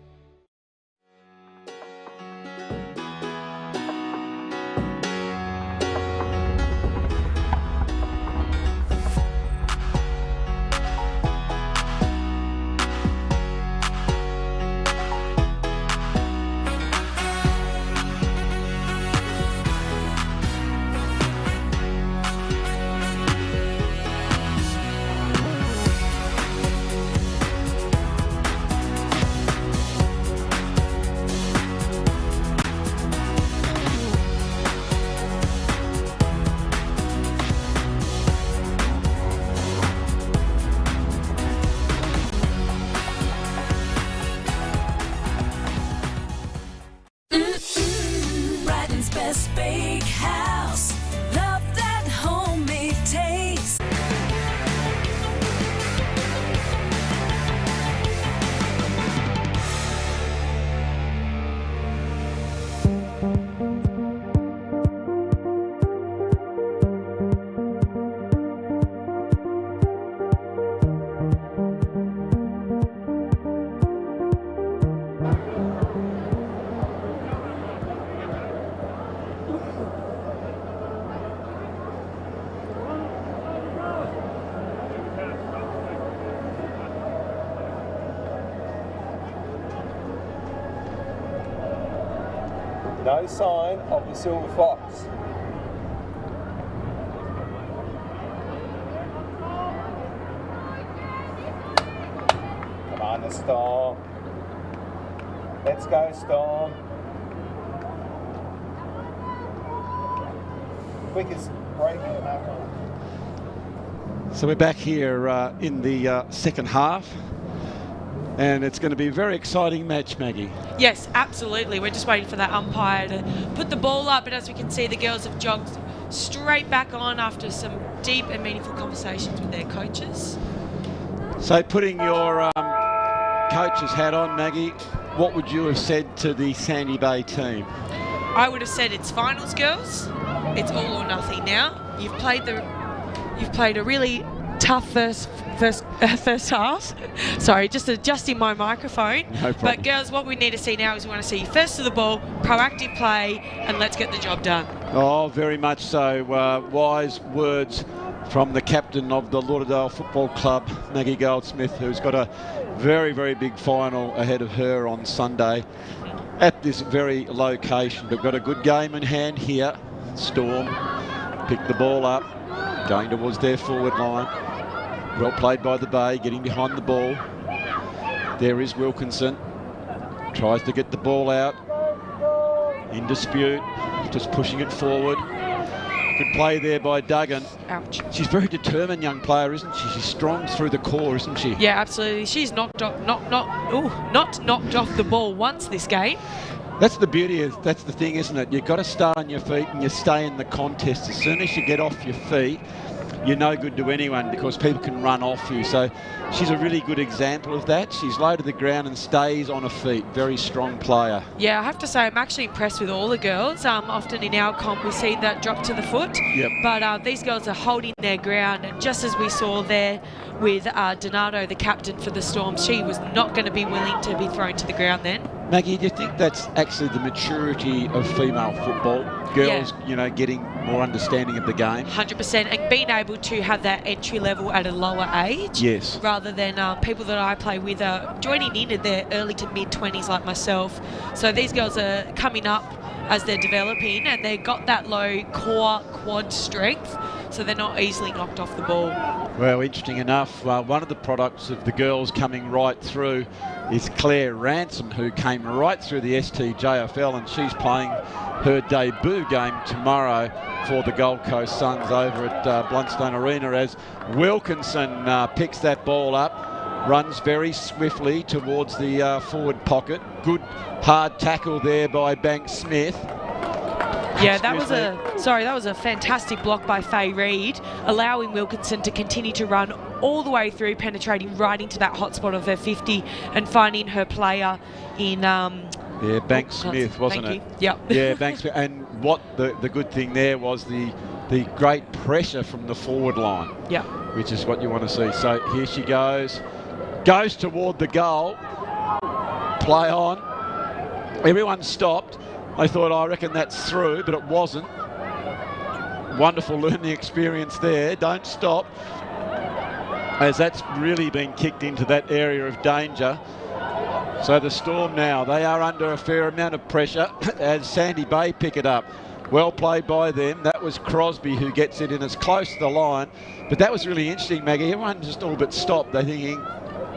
No sign of the Silver Fox. Come on, the Storm. Let's go, Storm. Quickest break in the marathon. So we're back here in the second half. And it's going to be a very exciting match, Maggie. Yes, absolutely. We're just waiting for that umpire to put the ball up. But as we can see, the girls have jogged straight back on after some deep and meaningful conversations with their coaches. So putting your coach's hat on, Maggie, what would you have said to the Sandy Bay team? I would have said it's finals, girls. It's all or nothing now. You've played a really tough first half. Sorry, just adjusting my microphone. No problem. But girls, what we need to see now is we want to see you first to the ball, proactive play, and let's get the job done. Oh, very much so. Wise words from the captain of the Lauderdale Football Club, Maggie Goldsmith, who's got a very, very big final ahead of her on Sunday at this very location. They've got a good game in hand here. Storm pick the ball up, going towards their forward line. Well played by the Bay, getting behind the ball. There is Wilkinson. Tries to get the ball out. In dispute, just pushing it forward. Good play there by Duggan. Ouch. She's a very determined young player, isn't she? She's strong through the core, isn't she? Yeah, absolutely. She's not knocked off the ball once this game. That's the beauty of, that's the thing, isn't it? You've got to start on your feet and you stay in the contest. As soon as you get off your feet, you're no good to anyone because people can run off you. So she's a really good example of that. She's low to the ground and stays on her feet. Very strong player. Yeah, I have to say I'm actually impressed with all the girls. Often in our comp we see that drop to the foot. Yep. But these girls are holding their ground, and just as we saw there with Donato, the captain for the Storm, she was not going to be willing to be thrown to the ground then. Maggie, do you think that's actually the maturity of female football? Girls, you know, getting more understanding of the game? 100%, and being able to have that entry level at a lower age. Yes. Rather than people that I play with are joining in at their early to mid-20s like myself. So these girls are coming up as they're developing, and they've got that low core quad strength, so they're not easily knocked off the ball. Well, interesting enough, one of the products of the girls coming right through is Claire Ransom, who came right through the STJFL, and she's playing her debut game tomorrow for the Gold Coast Suns over at Blundstone Arena, as Wilkinson picks that ball up, runs very swiftly towards the forward pocket. Good hard tackle there by Banks Smith. Yeah, that was a fantastic block by Faye Reid, allowing Wilkinson to continue to run all the way through, penetrating right into that hotspot of her 50 and finding her player in... yeah, Banks Smith, wasn't it? Yep. Yeah, Banks Smith. And what the good thing there was the great pressure from the forward line. Yeah. Which is what you want to see. So here she goes toward the goal. Play on. Everyone stopped. I thought, I reckon that's through, but it wasn't. Wonderful learning experience there. Don't stop, as that's really been kicked into that area of danger. So the Storm now, they are under a fair amount of pressure as Sandy Bay pick it up. Well played by them. That was Crosby who gets it in as close to the line. But that was really interesting, Maggie. Everyone just all but stopped. They're thinking,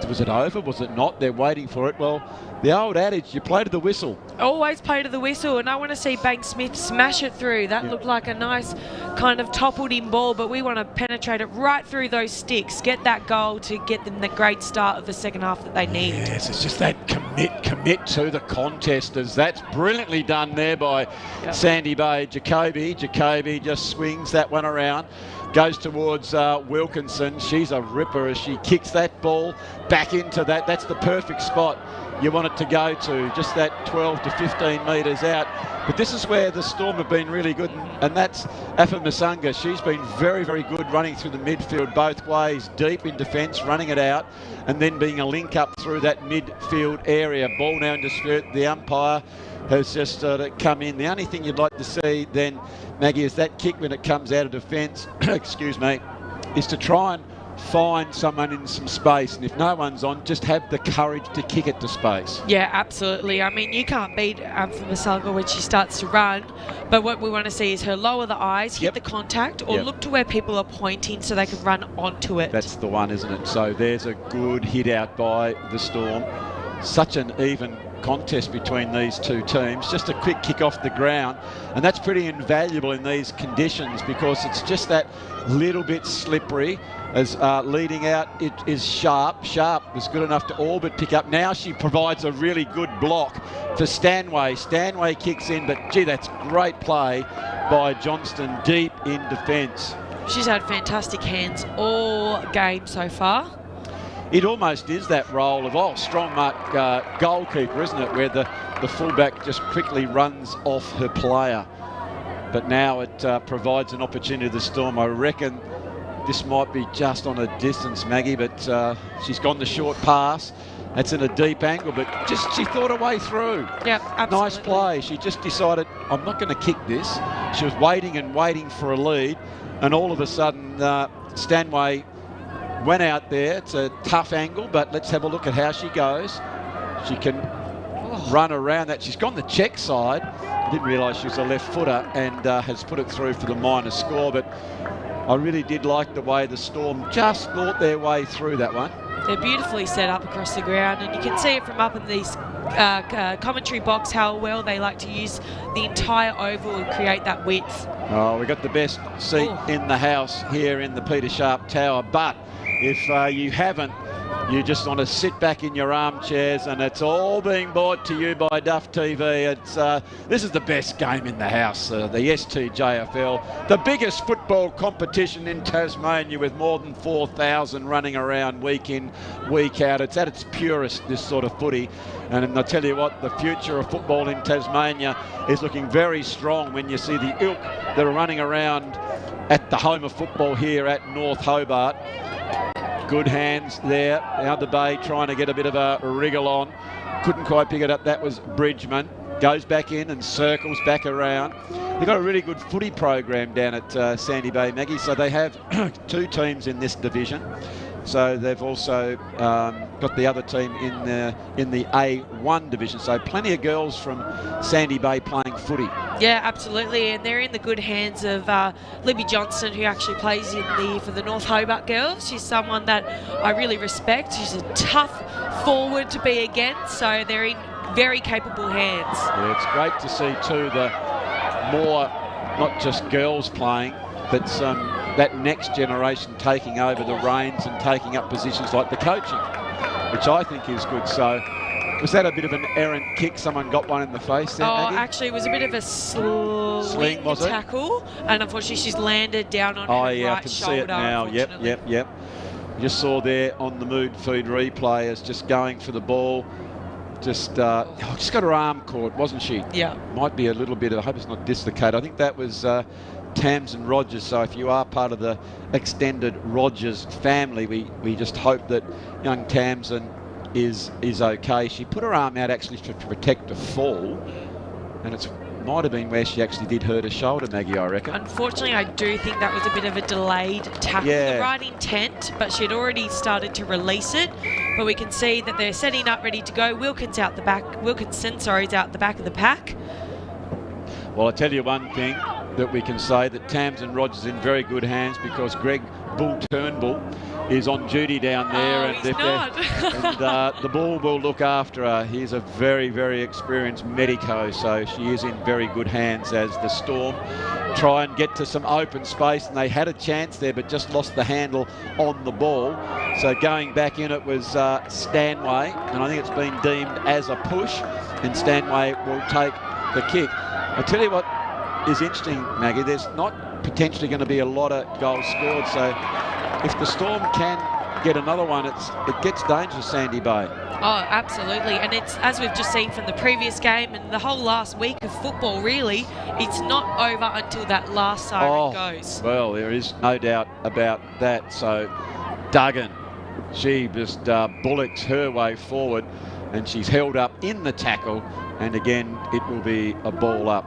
was it over? Was it not? They're waiting for it. Well, the old adage, you play to the whistle. Always play to the whistle, and I want to see Banks Smith smash it through. That looked like a nice kind of toppled in ball, but we want to penetrate it right through those sticks, get that goal to get them the great start of the second half that they need. Yes, it's just that commit to the contest, as that's brilliantly done there by Sandy Bay. Jacoby just swings that one around. Goes towards Wilkinson. She's a ripper as she kicks that ball back into that. That's the perfect spot you want it to go to, just that 12 to 15 metres out. But this is where the Storm have been really good, and that's Afa Masunga. She's been very, very good running through the midfield both ways, deep in defence, running it out, and then being a link up through that midfield area. Ball now in dispute. The umpire has just come in. The only thing you'd like to see then, Maggie, is that kick when it comes out of defence, excuse me, is to try and find someone in some space, and if no one's on, just have the courage to kick it to space. Yeah, absolutely. I mean, you can't beat Masalga when she starts to run, but what we want to see is her lower the eyes, hit the contact, or look to where people are pointing so they can run onto it. That's the one, isn't it? So there's a good hit out by the Storm. Such an even contest between these two teams. Just a quick kick off the ground, and that's pretty invaluable in these conditions because it's just that little bit slippery. As leading out, it is Sharp. Sharp was good enough to all but pick up. Now she provides a really good block for Stanway. Stanway kicks in, but gee, that's great play by Johnston deep in defence. She's had fantastic hands all game so far. It almost is that role of strong mark goalkeeper, isn't it, where the fullback just quickly runs off her player. But now it provides an opportunity to the Storm. I reckon this might be just on a distance, Maggie, but she's gone the short pass. That's in a deep angle, but just she thought her way through. Yeah, absolutely. Nice play. She just decided, I'm not going to kick this. She was waiting and waiting for a lead, and all of a sudden Stanway went out there. It's a tough angle, but let's have a look at how she goes. She can run around that. She's gone the check side. I didn't realise she was a left footer, and has put it through for the minor score, but I really did like the way the Storm just fought their way through that one. They're beautifully set up across the ground, and you can see it from up in these commentary box how well they like to use the entire oval and create that width. Oh, we've got the best seat in the house here in the Peter Sharp Tower, but if you haven't, you just want to sit back in your armchairs, and it's all being brought to you by Duff TV. This is the best game in the house, the STJFL, the biggest football competition in Tasmania with more than 4,000 running around week in, week out. It's at its purest, this sort of footy. And I tell you what, the future of football in Tasmania is looking very strong when you see the ilk that are running around at the home of football here at North Hobart. Good hands there. Now the Bay trying to get a bit of a wriggle on. Couldn't quite pick it up. That was Bridgman. Goes back in and circles back around. They've got a really good footy program down at Sandy Bay, Maggie. So they have 2 teams in this division. So they've also got the other team in the A1 division. So plenty of girls from Sandy Bay playing footy. Yeah, absolutely, and they're in the good hands of Libby Johnston, who actually plays for the North Hobart girls. She's someone that I really respect. She's a tough forward to be against, so they're in very capable hands. Yeah, it's great to see too the more, not just girls playing, but that next generation taking over the reins and taking up positions like the coaching, which I think is good. So was that a bit of an errant kick? Someone got one in the face there, Maggie? Actually, it was a bit of a sling was it? tackle, and unfortunately she's landed down on her right shoulder. I can see it now. Yep. You just saw there on the mood feed replay as just going for the ball. Just got her arm caught, wasn't she? Yeah. Might be a little bit, I hope it's not dislocated. I think that was Tamsin Rogers. So if you are part of the extended Rogers family, we just hope that young Tamsin is okay. She put her arm out actually to protect a fall, and it might have been where she actually did hurt her shoulder, Maggie, I reckon. Unfortunately, I do think that was a bit of a delayed tackle. Yeah. The right intent, but she'd already started to release it. But we can see that they're setting up, ready to go. Wilkinson's out the back of the pack. Well, I tell you one thing that we can say, that Tamsin Rogers is in very good hands, because Greg Bull Turnbull is on duty down there, and the Bull will look after her. He's a very, very experienced medico, so she is in very good hands as the Storm try and get to some open space, and they had a chance there but just lost the handle on the ball. So going back in, it was Stanway, and I think it's been deemed as a push, and Stanway will take the kick. I tell you what is interesting, Maggie, there's not potentially going to be a lot of goals scored, so if the Storm can get another one, it gets dangerous, Sandy Bay. Oh, absolutely. And it's, as we've just seen from the previous game and the whole last week of football, really, it's not over until that last siren goes. Well, there is no doubt about that. So Duggan, she just bullocks her way forward, and she's held up in the tackle, and again, it will be a ball up.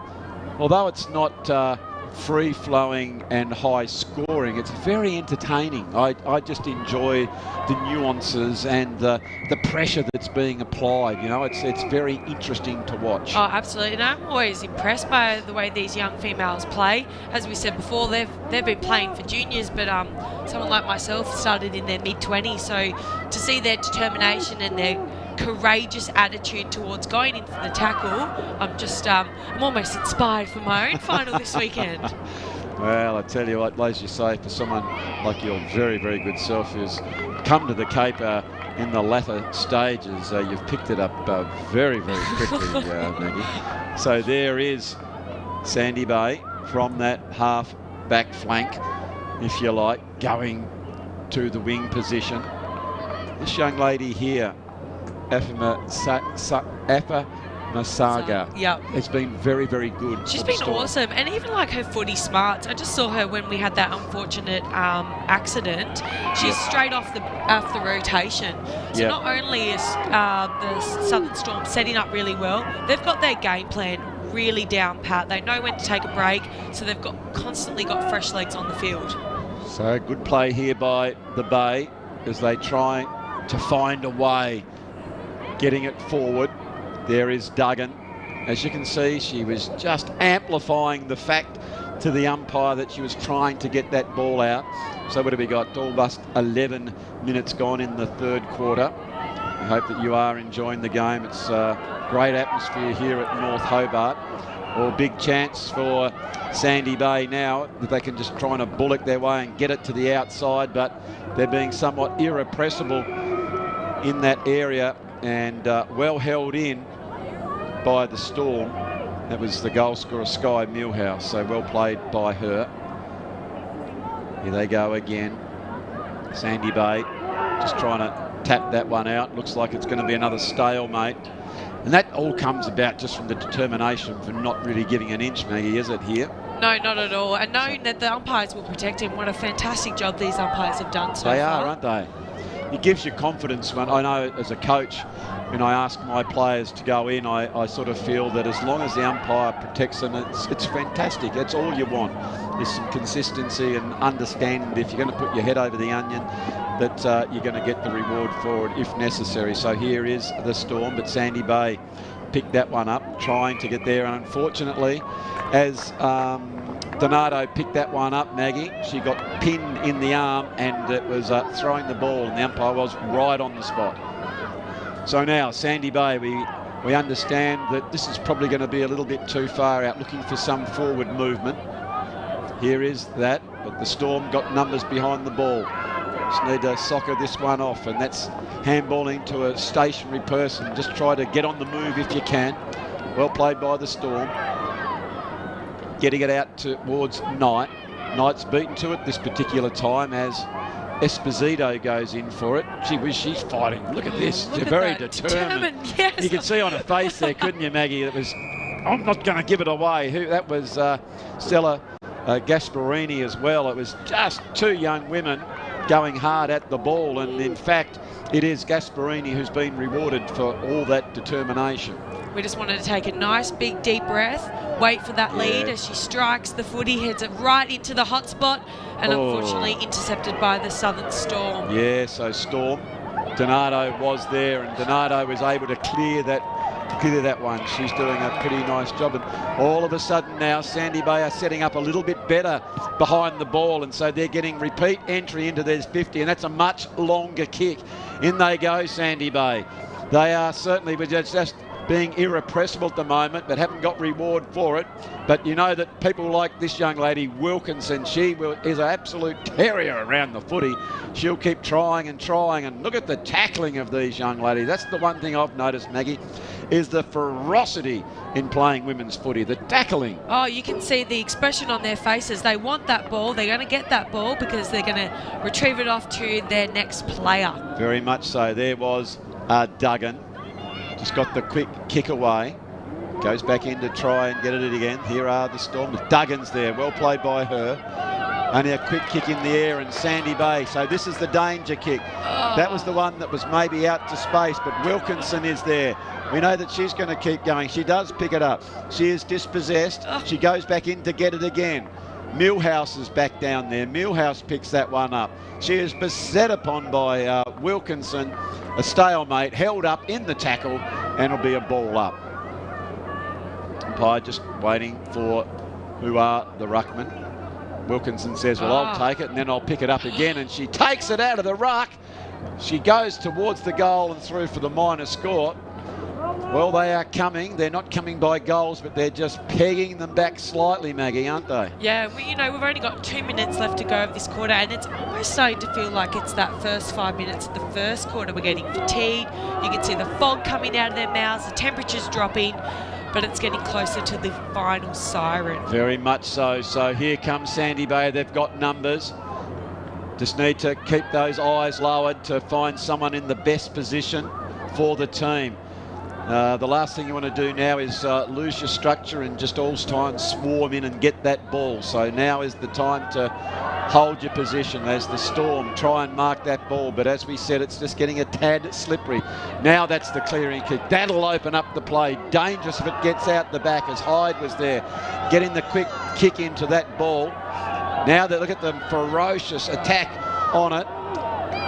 Although it's not free-flowing and high-scoring, it's very entertaining. I just enjoy the nuances and the pressure that's being applied. You know, it's very interesting to watch. Oh, absolutely. And I'm always impressed by the way these young females play. As we said before, they've been playing for juniors, but someone like myself started in their mid-20s, so to see their determination and their courageous attitude towards going in for the tackle, I'm almost inspired for my own final this weekend. Well, I tell you what, as you say, for someone like your very, very good self who's come to the Cape in the latter stages, you've picked it up very, very quickly, Maggie. So there is Sandy Bay from that half back flank, if you like, going to the wing position. This young lady here, Afa Masaga, has been very, very good. She's been awesome, and even like her footy smarts. I just saw her when we had that unfortunate accident. She's straight off the rotation. So not only is the Southern Storm setting up really well, they've got their game plan really down pat. They know when to take a break, so they've constantly got fresh legs on the field. So good play here by the Bay as they try to find a way, getting it forward. There is Duggan. As you can see, she was just amplifying the fact to the umpire that she was trying to get that ball out. So what have we got? Almost 11 minutes gone in the third quarter. hope that you are enjoying the game. It's a great atmosphere here at North Hobart. Well, big chance for Sandy Bay now that they can just try and bullock their way and get it to the outside, but they're being somewhat irrepressible in that area and well held in by the Storm. That was the goal scorer, Sky Millhouse, so well played by her. Here they go again. Sandy Bay just trying to tap that one out. Looks like it's going to be another stalemate. And that all comes about just from the determination for not really giving an inch, Maggie, is it here? No, not at all. And knowing that the umpires will protect him, what a fantastic job these umpires have done so far. They are, aren't they? It gives you confidence. When I know as a coach, when I ask my players to go in, I sort of feel that as long as the umpire protects them, it's fantastic. That's all you want. There's some consistency and understanding that if you're going to put your head over the onion, that you're going to get the reward for it if necessary. So here is the Storm, but Sandy Bay picked that one up, trying to get there. And unfortunately, as Donato picked that one up, Maggie, she got pinned in the arm and it was throwing the ball, and the umpire was right on the spot. So now Sandy Bay, we understand that this is probably going to be a little bit too far out, looking for some forward movement. Here is that, but the Storm got numbers behind the ball. Just need to soccer this one off, and that's handballing to a stationary person. Just try to get on the move if you can. Well played by the Storm. Getting it out towards Knight. Knight's beaten to it this particular time as Esposito goes in for it. She's fighting. Look at this. They're very determined. Yes. You can see on her face there, couldn't you, Maggie? It was, I'm not going to give it away. That was Stella Gasparini as well. It was just two young women going hard at the ball, and in fact it is Gasparini who's been rewarded for all that determination. We just wanted to take a nice big deep breath, wait for that lead as she strikes the footy, heads it right into the hot spot, and unfortunately intercepted by the Southern Storm. Yeah, so Storm, Donato was there, and Donato was able to clear that one. She's doing a pretty nice job, and all of a sudden now Sandy Bay are setting up a little bit better behind the ball, and so they're getting repeat entry into their 50, and that's a much longer kick. In they go, Sandy Bay. They are certainly just being irrepressible at the moment, but haven't got reward for it. But you know that people like this young lady, Wilkinson, she is an absolute terrier around the footy. She'll keep trying and trying, and look at the tackling of these young ladies. That's the one thing I've noticed, Maggie, is the ferocity in playing women's footy, the tackling. Oh, you can see the expression on their faces. They want that ball. They're going to get that ball because they're going to retrieve it off to their next player. Very much so. There was Duggan. Just got the quick kick away. Goes back in to try and get it again. Here are the Storm. Duggan's there. Well played by her. Only a quick kick in the air, and Sandy Bay. So this is the danger kick. That was the one that was maybe out to space, but Wilkinson is there. We know that she's going to keep going. She does pick it up. She is dispossessed. She goes back in to get it again. Millhouse is back down there. Millhouse picks that one up. She is beset upon by Wilkinson. A stalemate, held up in the tackle, and it'll be a ball up. Umpire just waiting for who are the ruckman. Wilkinson says, well, I'll take it, and then I'll pick it up again, and she takes it out of the ruck. She goes towards the goal and through for the minor score. Well, they are coming. They're not coming by goals, but they're just pegging them back slightly, Maggie, aren't they? Yeah, we've only got 2 minutes left to go of this quarter, and it's almost starting to feel like it's that first 5 minutes of the first quarter. We're getting fatigued. You can see the fog coming out of their mouths, the temperature's dropping, but it's getting closer to the final siren. Very much so. So here comes Sandy Bay. They've got numbers. Just need to keep those eyes lowered to find someone in the best position for the team. The last thing you want to do now is lose your structure and just all time swarm in and get that ball. So now is the time to hold your position as the Storm try and mark that ball. But as we said, it's just getting a tad slippery. Now that's the clearing kick. That'll open up the play. Dangerous if it gets out the back, as Hyde was there, getting the quick kick into that ball. Now they look at the ferocious attack on it.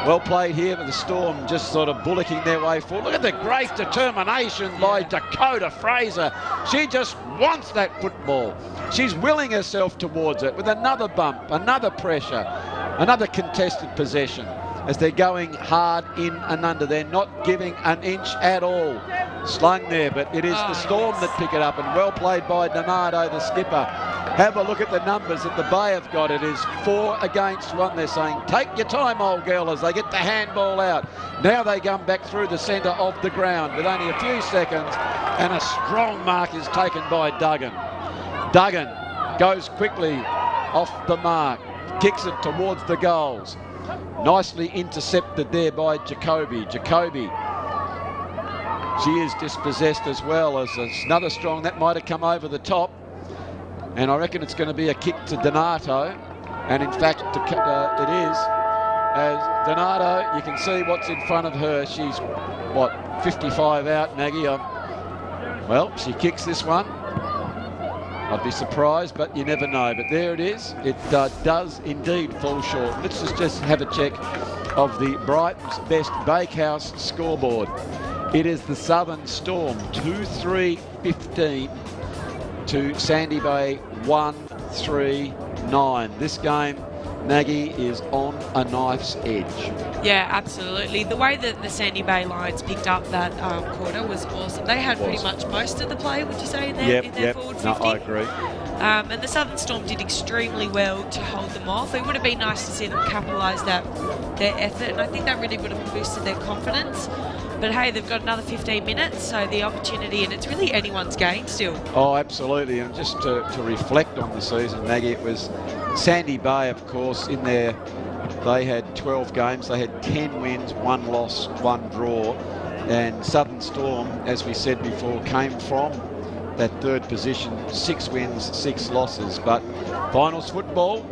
Well played here, but the Storm just sort of bullocking their way forward. Look at the great determination by Dakota Fraser. She just wants that football. She's willing herself towards it with another bump, another pressure, another contested possession. as they're going hard in and under. They're not giving an inch at all. Slung there, but it is the Storm that pick it up, and well played by Donato, the skipper. Have a look at the numbers that the Bay have got. It is 4 against 1. They're saying, take your time, old girl, as they get the handball out. Now they come back through the centre of the ground with only a few seconds, and a strong mark is taken by Duggan. Duggan goes quickly off the mark, kicks it towards the goals. Nicely intercepted there by Jacoby. Jacoby, she is dispossessed as well as another strong. That might have come over the top. And I reckon it's going to be a kick to Donato. And in fact, it is. As Donato, you can see what's in front of her. She's, what, 55 out, Maggie? Well, she kicks this one. I'd be surprised, but you never know. But there it is. It does indeed fall short. Let's just have a check of the Brighton's Best Bakehouse scoreboard. It is the Southern Storm 2-3-15 to Sandy Bay 1-3-9. This game, Maggie, is on a knife's edge. Yeah, absolutely. The way that the Sandy Bay Lions picked up that quarter was awesome. They had pretty much most of the play, would you say, in their forward 50? No, I agree. And the Southern Storm did extremely well to hold them off. It would have been nice to see them capitalise their effort, and I think that really would have boosted their confidence. But hey, they've got another 15 minutes, so the opportunity, and it's really anyone's game still. Oh, absolutely. And just to reflect on the season, Maggie, it was Sandy Bay, of course, in there. They had 12 games. They had 10 wins, 1 loss, 1 draw. And Southern Storm, as we said before, came from that third position, 6 wins, 6 losses. But finals football,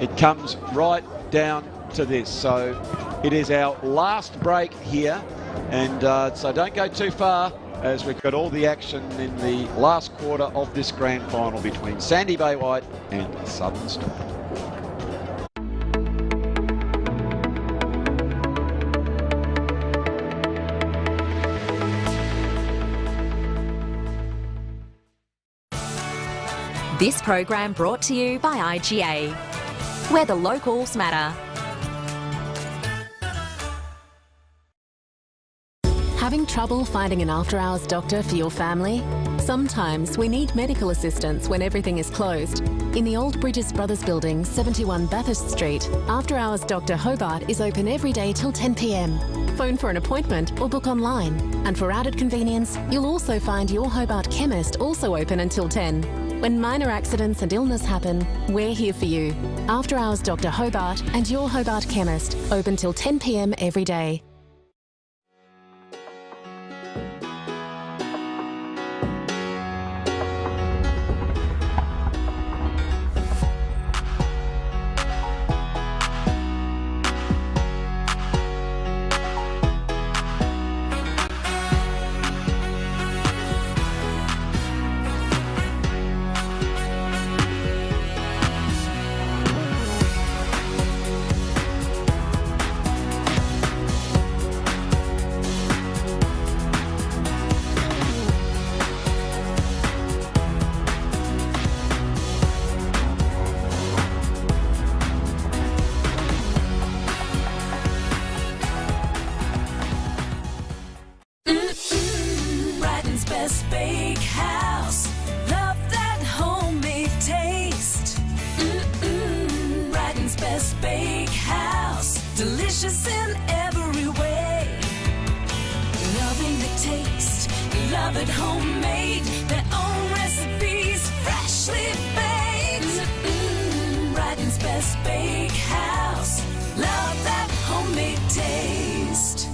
it comes right down to this. So it is our last break here. And so don't go too far, as we've got all the action in the last quarter of this grand final between Sandy Bay White and Southern Storm. This program brought to you by IGA, where the locals matter. Having trouble finding an after-hours doctor for your family? Sometimes we need medical assistance when everything is closed. In the Old Bridges Brothers Building, 71 Bathurst Street, After-Hours Dr Hobart is open every day till 10 p.m. Phone for an appointment or book online. And for added convenience, you'll also find your Hobart chemist also open until 10. When minor accidents and illness happen, we're here for you. After-Hours Dr Hobart and your Hobart chemist, open till 10 p.m. every day. Delicious in every way. Loving the taste, love it homemade. Their own recipes, freshly baked. Brighton's Best Bakehouse. Love that homemade taste.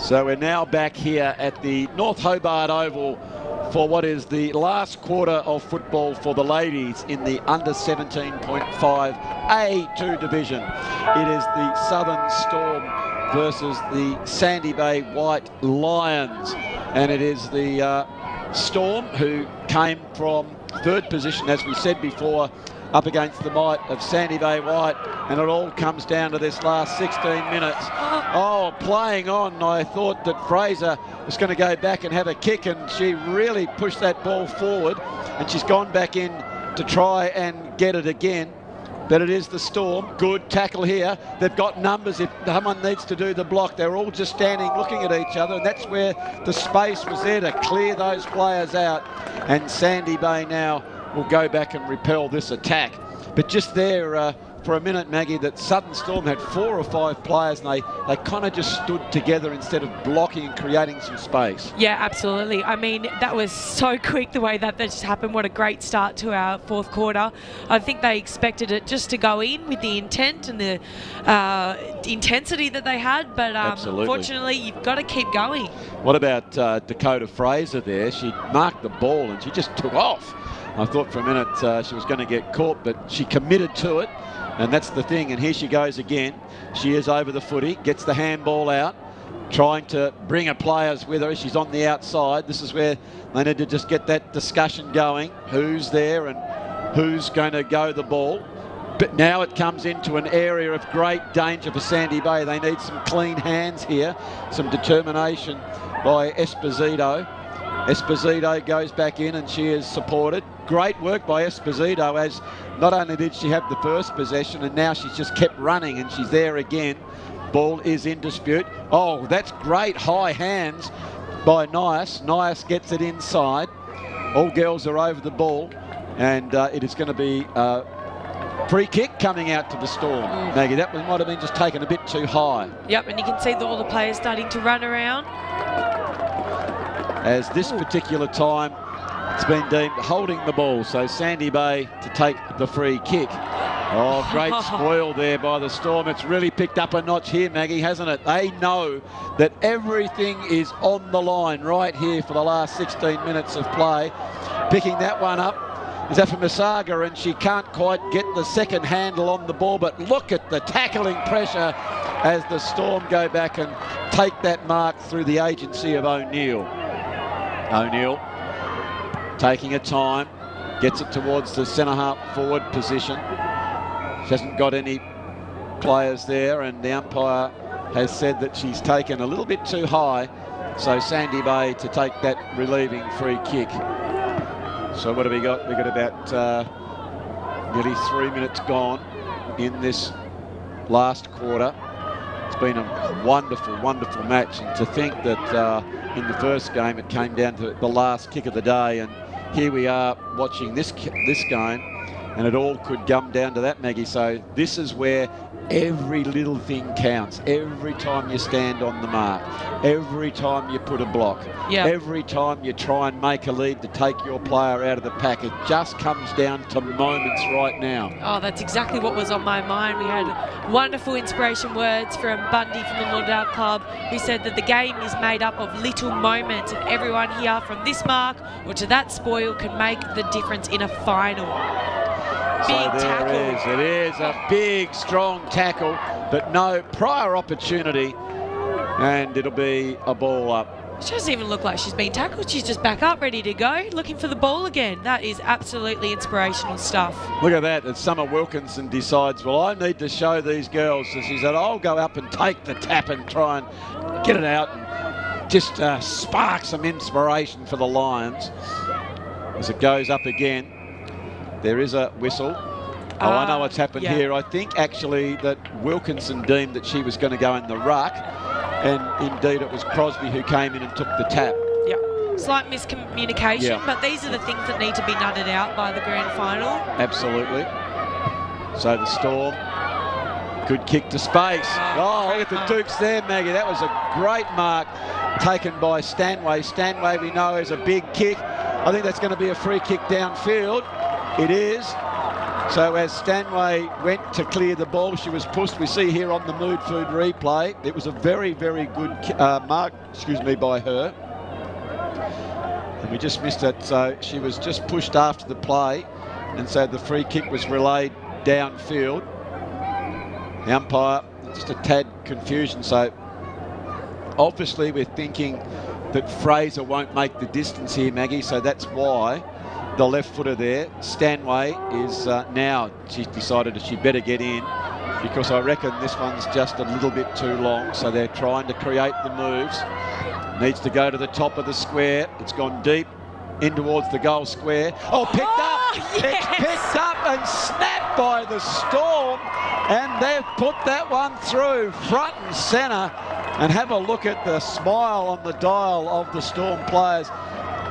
So we're now back here at the North Hobart Oval for what is the last quarter of football for the ladies in the under 17.5A2 division. It is the Southern Storm versus the Sandy Bay White Lions, and it is the Storm who came from third position, as we said before, up against the might of Sandy Bay White, and it all comes down to this last 16 minutes. Oh, playing on. I thought that Fraser was going to go back and have a kick, and she really pushed that ball forward, and she's gone back in to try and get it again. But it is the Storm. Good tackle here. They've got numbers. If someone needs to do the block, they're all just standing looking at each other, and that's where the space was there to clear those players out. And Sandy Bay now will go back and repel this attack. But just there for a minute, Maggie, that Southern Storm had 4 or 5 players, and they kind of just stood together instead of blocking and creating some space. Yeah, absolutely. I mean, that was so quick the way that just happened. What a great start to our fourth quarter. I think they expected it just to go in with the intent and the intensity that they had, but unfortunately you've got to keep going. What about Dakota Fraser there? She marked the ball and she just took off. I thought for a minute she was going to get caught, but she committed to it. And that's the thing, and here she goes again. She is over the footy, gets the handball out, trying to bring her players with her. She's on the outside. This is where they need to just get that discussion going. Who's there and who's going to go the ball? But now it comes into an area of great danger for Sandy Bay. They need some clean hands here, some determination by Esposito. Esposito goes back in and she is supported. Great work by Esposito, as not only did she have the first possession, and now she's just kept running and she's there again. Ball is in dispute. Oh, that's great high hands by Nias. Nias gets it inside. All girls are over the ball, and it is going to be a free kick coming out to the Storm. Maggie, that might have been just taken a bit too high. Yep, and you can see all the players starting to run around. As this particular time, it's been deemed holding the ball, so Sandy Bay to take the free kick. Oh, great spoil there by the Storm. It's really picked up a notch here, Maggie, hasn't it? They know that everything is on the line right here for the last 16 minutes of play. Picking that one up is Afamasaga, and she can't quite get the second handle on the ball, but look at the tackling pressure as the Storm go back and take that mark through the agency of O'Neill. O'Neill taking her time, gets it towards the centre half forward position. She hasn't got any players there, and the umpire has said that she's taken a little bit too high, so Sandy Bay to take that relieving free kick. So what have we got? We've got about nearly 3 minutes gone in this last quarter. It's been a wonderful, wonderful match, and to think that in the first game it came down to the last kick of the day, and here we are watching this game, and it all could come down to that, Maggie. So this is where every little thing counts. Every time you stand on the mark, every time you put a block, every time you try and make a lead to take your player out of the pack, it just comes down to moments right now. Oh, that's exactly what was on my mind. We had wonderful inspiration words from Bundy from the Lauderdale Club, who said that the game is made up of little moments, and everyone here from this mark or to that spoil can make the difference in a final. Big tackle. It is a big, strong tackle, but no prior opportunity, and it'll be a ball up. She doesn't even look like she's been tackled. She's just back up, ready to go, looking for the ball again. That is absolutely inspirational stuff. Look at that. And Summer Wilkinson decides, well, I need to show these girls. So she said, I'll go up and take the tap and try and get it out and just spark some inspiration for the Lions. As it goes up again, there is a whistle. Oh, I know what's happened here. I think actually that Wilkinson deemed that she was going to go in the ruck, and indeed it was Crosby who came in and took the tap. Yeah, slight miscommunication, but these are the things that need to be nutted out by the grand final. Absolutely. So the Storm, good kick to space. Oh, look at the Dukes there, Maggie. That was a great mark taken by Stanway. Stanway, we know, is a big kick. I think that's going to be a free kick downfield. It is. So as Stanway went to clear the ball, she was pushed. We see here on the Mood Food replay, it was a very, very good mark, by her. And we just missed it. So she was just pushed after the play. And so the free kick was relayed downfield. The umpire, just a tad confusion. So obviously we're thinking that Fraser won't make the distance here, Maggie. So that's why the left footer there, Stanway, is now, she's decided that she better get in, because I reckon this one's just a little bit too long. So they're trying to create the moves. Needs to go to the top of the square. It's gone deep in towards the goal square. Oh, picked up! Yes. It's picked up and snapped by the Storm, and they've put that one through front and centre. And have a look at the smile on the dial of the Storm players.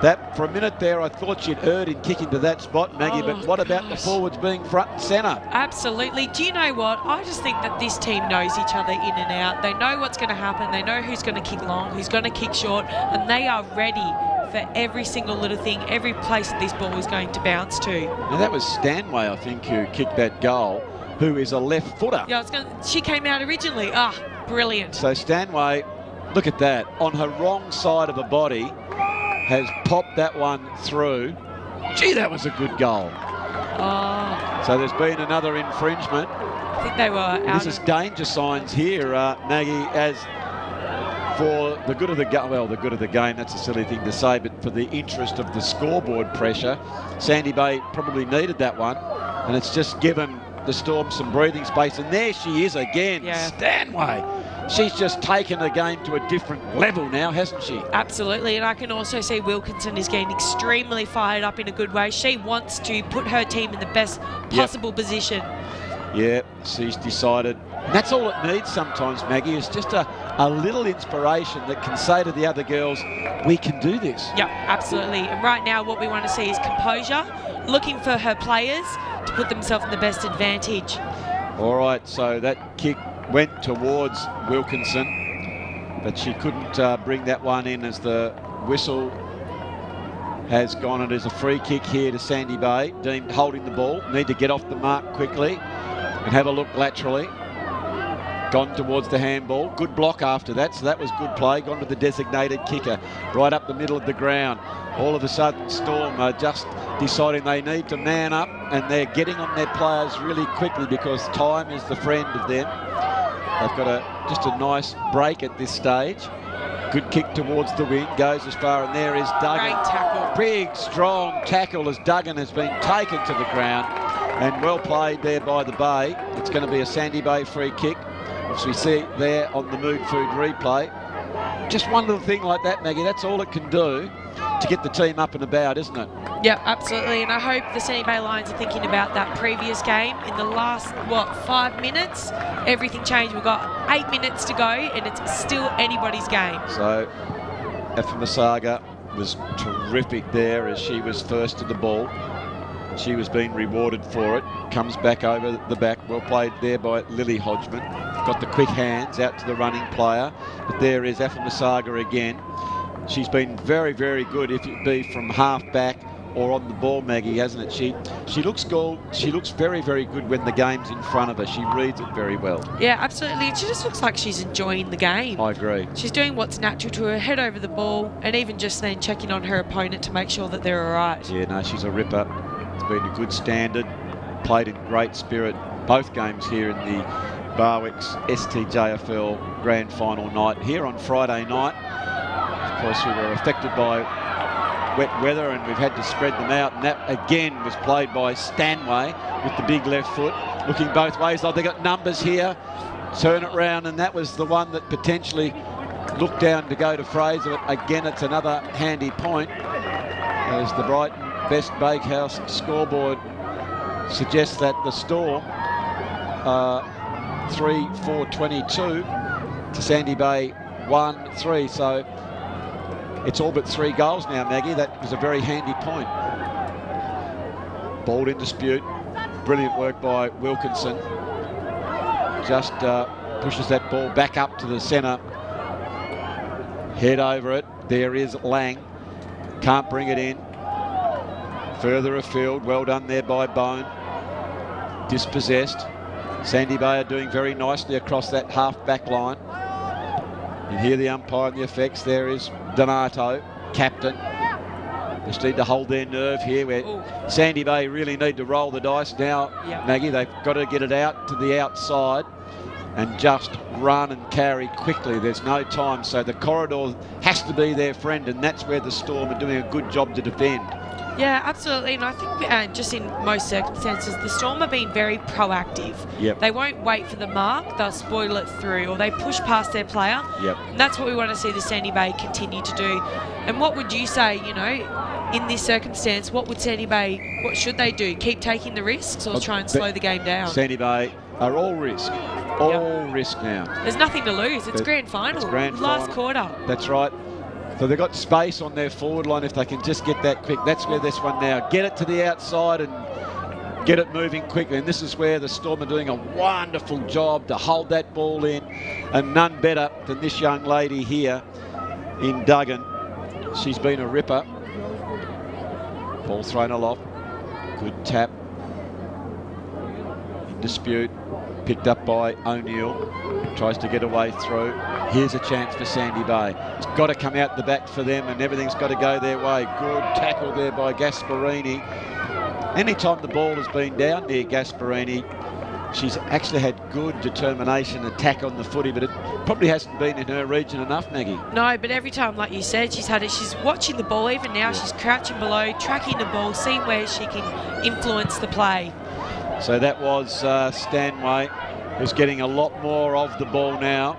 That, for a minute there, I thought she'd erred in kicking to that spot, Maggie, but what about the forwards being front and centre? Absolutely. Do you know what? I just think that this team knows each other in and out. They know what's going to happen. They know who's going to kick long, who's going to kick short, and they are ready for every single little thing, every place that this ball is going to bounce to. Now, that was Stanway, I think, who kicked that goal, who is a left footer. Yeah, she came out originally. Brilliant. So Stanway, look at that, on her wrong side of the body, has popped that one through. Gee, that was a good goal. So there's been another infringement. I think they were out. This is danger signs here, Maggie, as for the good of the game. Well, the good of the game, that's a silly thing to say, but for the interest of the scoreboard pressure, Sandy Bay probably needed that one, and it's just given the Storm some breathing space. And there she is again, Stanway. She's just taken the game to a different level now, hasn't she? Absolutely, and I can also see Wilkinson is getting extremely fired up in a good way. She wants to put her team in the best possible position. Yeah, she's decided. And that's all it needs sometimes, Maggie, is just a little inspiration that can say to the other girls, we can do this. Yeah, absolutely. And right now what we want to see is composure, looking for her players to put themselves in the best advantage. All right, so that kick went towards Wilkinson, but she couldn't bring that one in as the whistle has gone. It is a free kick here to Sandy Bay, deemed holding the ball. Need to get off the mark quickly and have a look laterally. Gone towards the handball. Good block after that, so that was good play. Gone to the designated kicker, right up the middle of the ground. All of a sudden, Storm are just deciding they need to man up, and they're getting on their players really quickly because time is the friend of them. They've got just a nice break at this stage. Good kick towards the wing, goes as far, and there is Duggan. Great tackle. Big, strong tackle as Duggan has been taken to the ground, and well played there by the Bay. It's going to be a Sandy Bay free kick, as we see there on the Mood Food replay. Just one little thing like that, Maggie, that's all it can do to get the team up and about, isn't it? Yeah, absolutely. And I hope the Sandy Bay Lions are thinking about that previous game. In the last, 5 minutes, everything changed. We've got 8 minutes to go, and it's still anybody's game. So, Afamasaga was terrific there as she was first to the ball. She was being rewarded for it. Comes back over the back. Well played there by Lily Hodgman. Got the quick hands out to the running player. But there is Afamasaga again. She's been very, very good, if it be from half back or on the ball, Maggie, hasn't it? She looks good. She looks very, very good when the game's in front of her. She reads it very well. Yeah, absolutely. She just looks like she's enjoying the game. I agree. She's doing what's natural to her, head over the ball, and even just then checking on her opponent to make sure that they're all right. Yeah, no, she's a ripper. It's been a good standard. Played in great spirit. Both games here in the Barwick's STJFL Grand Final night. Here on Friday night, of course, we were affected by wet weather and we've had to spread them out, and that again was played by Stanway with the big left foot, looking both ways. Oh, they got numbers here, turn it round, and that was the one that potentially looked down to go to Fraser. Again, it's another handy point as the Brighton Best Bakehouse scoreboard suggests that the Storm 3-4-22 to Sandy Bay 1-3, so it's all but 3 goals now, Maggie. That was a very handy point. Ball in dispute. Brilliant work by Wilkinson. Just pushes that ball back up to the centre. Head over it. There is Lang. Can't bring it in. Further afield. Well done there by Bone. dispossessed. Sandy Bay are doing very nicely across that half-back line. You hear the umpire and the effects. There is Donato, captain. Just need to hold their nerve here where Sandy Bay really need to roll the dice now, Maggie. They've got to get it out to the outside and just run and carry quickly. There's no time, so the corridor has to be their friend, and that's where the Storm are doing a good job to defend. Yeah, absolutely. And I think just in most circumstances, the Storm have been very proactive. Yep. They won't wait for the mark. They'll spoil it through, or they push past their player. Yep. And that's what we want to see the Sandy Bay continue to do. And what would you say, you know, in this circumstance, what should they do? Keep taking the risks or try and slow the game down? Sandy Bay are all risk. All risk now. There's nothing to lose. It's grand final. It's grand last final. quarter. That's right. So they've got space on their forward line if they can just get that quick. That's where this one now. Get it to the outside and get it moving quickly. And this is where the Storm are doing a wonderful job to hold that ball in. And none better than this young lady here in Duggan. She's been a ripper. Ball thrown aloft. Good tap. In dispute. Picked up by O'Neill. Tries to get away through. Here's a chance for Sandy Bay. It's got to come out the back for them, and everything's got to go their way. Good tackle there by Gasparini. Anytime the ball has been down near Gasparini, she's actually had good determination and attack on the footy, but it probably hasn't been in her region enough, Maggie. No, but every time, like you said, she's had it. She's watching the ball. Even now, she's crouching below, tracking the ball, seeing where she can influence the play. So that was Stanway, who's getting a lot more of the ball now.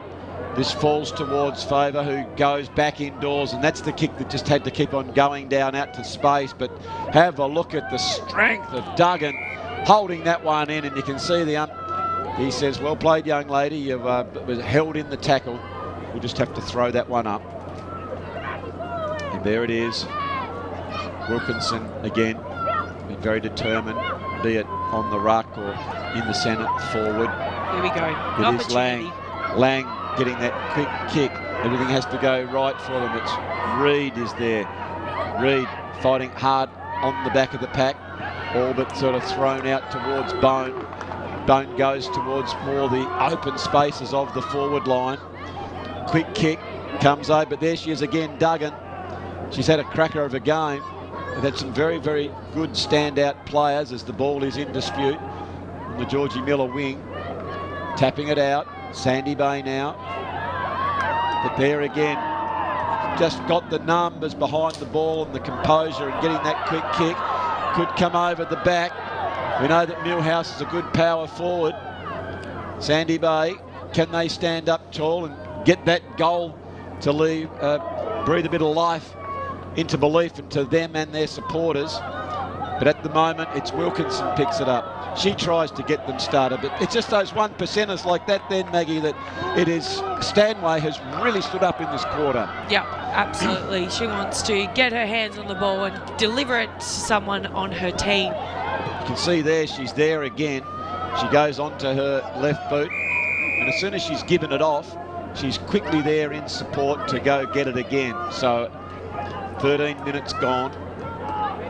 This falls towards Favour, who goes back indoors, and that's the kick that just had to keep on going down out to space. But have a look at the strength of Duggan holding that one in, and you can see he says, well played, young lady. You've held in the tackle. We'll just have to throw that one up. And there it is. Wilkinson again, been very determined, be it on the ruck or in the centre forward. Here we go. It is Lang getting that quick kick. Everything has to go right for them. It's Reid is there. Reid fighting hard on the back of the pack. All but sort of thrown out towards Bone. Bone goes towards more the open spaces of the forward line. Quick kick comes over, but there she is again, Duggan. She's had a cracker of a game. They've had some very, very good standout players as the ball is in dispute on the Georgie Miller wing. Tapping it out. Sandy Bay now. But there again, just got the numbers behind the ball and the composure and getting that quick kick. Could come over the back. We know that Millhouse is a good power forward. Sandy Bay, can they stand up tall and get that goal to leave, breathe a bit of life into belief into them and their supporters? But at the moment, it's Wilkinson picks it up. She tries to get them started, but it's just those 1%ers like that then, Maggie, that it is Stanway has really stood up in this quarter. Yeah, absolutely. She wants to get her hands on the ball and deliver it to someone on her team. You can see there, she's there again. She goes onto her left boot, and as soon as she's given it off, she's quickly there in support to go get it again. So 13 minutes gone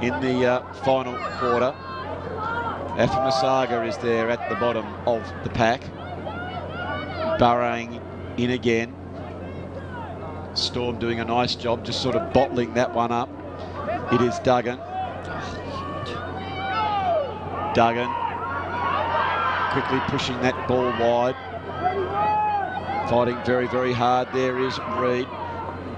in the final quarter. Afamasaga is there at the bottom of the pack, burrowing in again. Storm doing a nice job, just sort of bottling that one up. It is Duggan. Duggan quickly pushing that ball wide. Fighting very, very hard. There is Reid.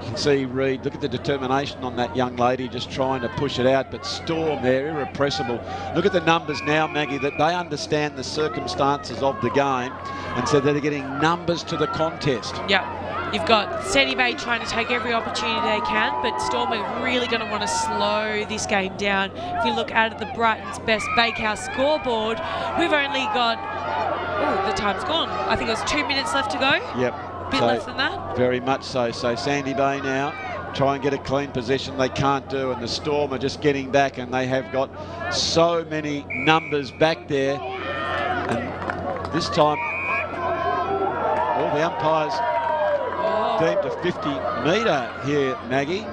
You can see Reid, look at the determination on that young lady, just trying to push it out, but Storm there, irrepressible. Look at the numbers now, Maggie, that they understand the circumstances of the game, and so they're getting numbers to the contest. Yeah, you've got Sandy Bay trying to take every opportunity they can, but Storm are really going to want to slow this game down. If you look out at the Brighton's Best Bakehouse scoreboard, we've only got, the time's gone. I think it was 2 minutes left to go. Yep. Bit less than that. Very much so. So Sandy Bay now try and get a clean possession. They can't do, and the Storm are just getting back, and they have got so many numbers back there. And this time, all the umpires deemed a 50-metre here, Maggie.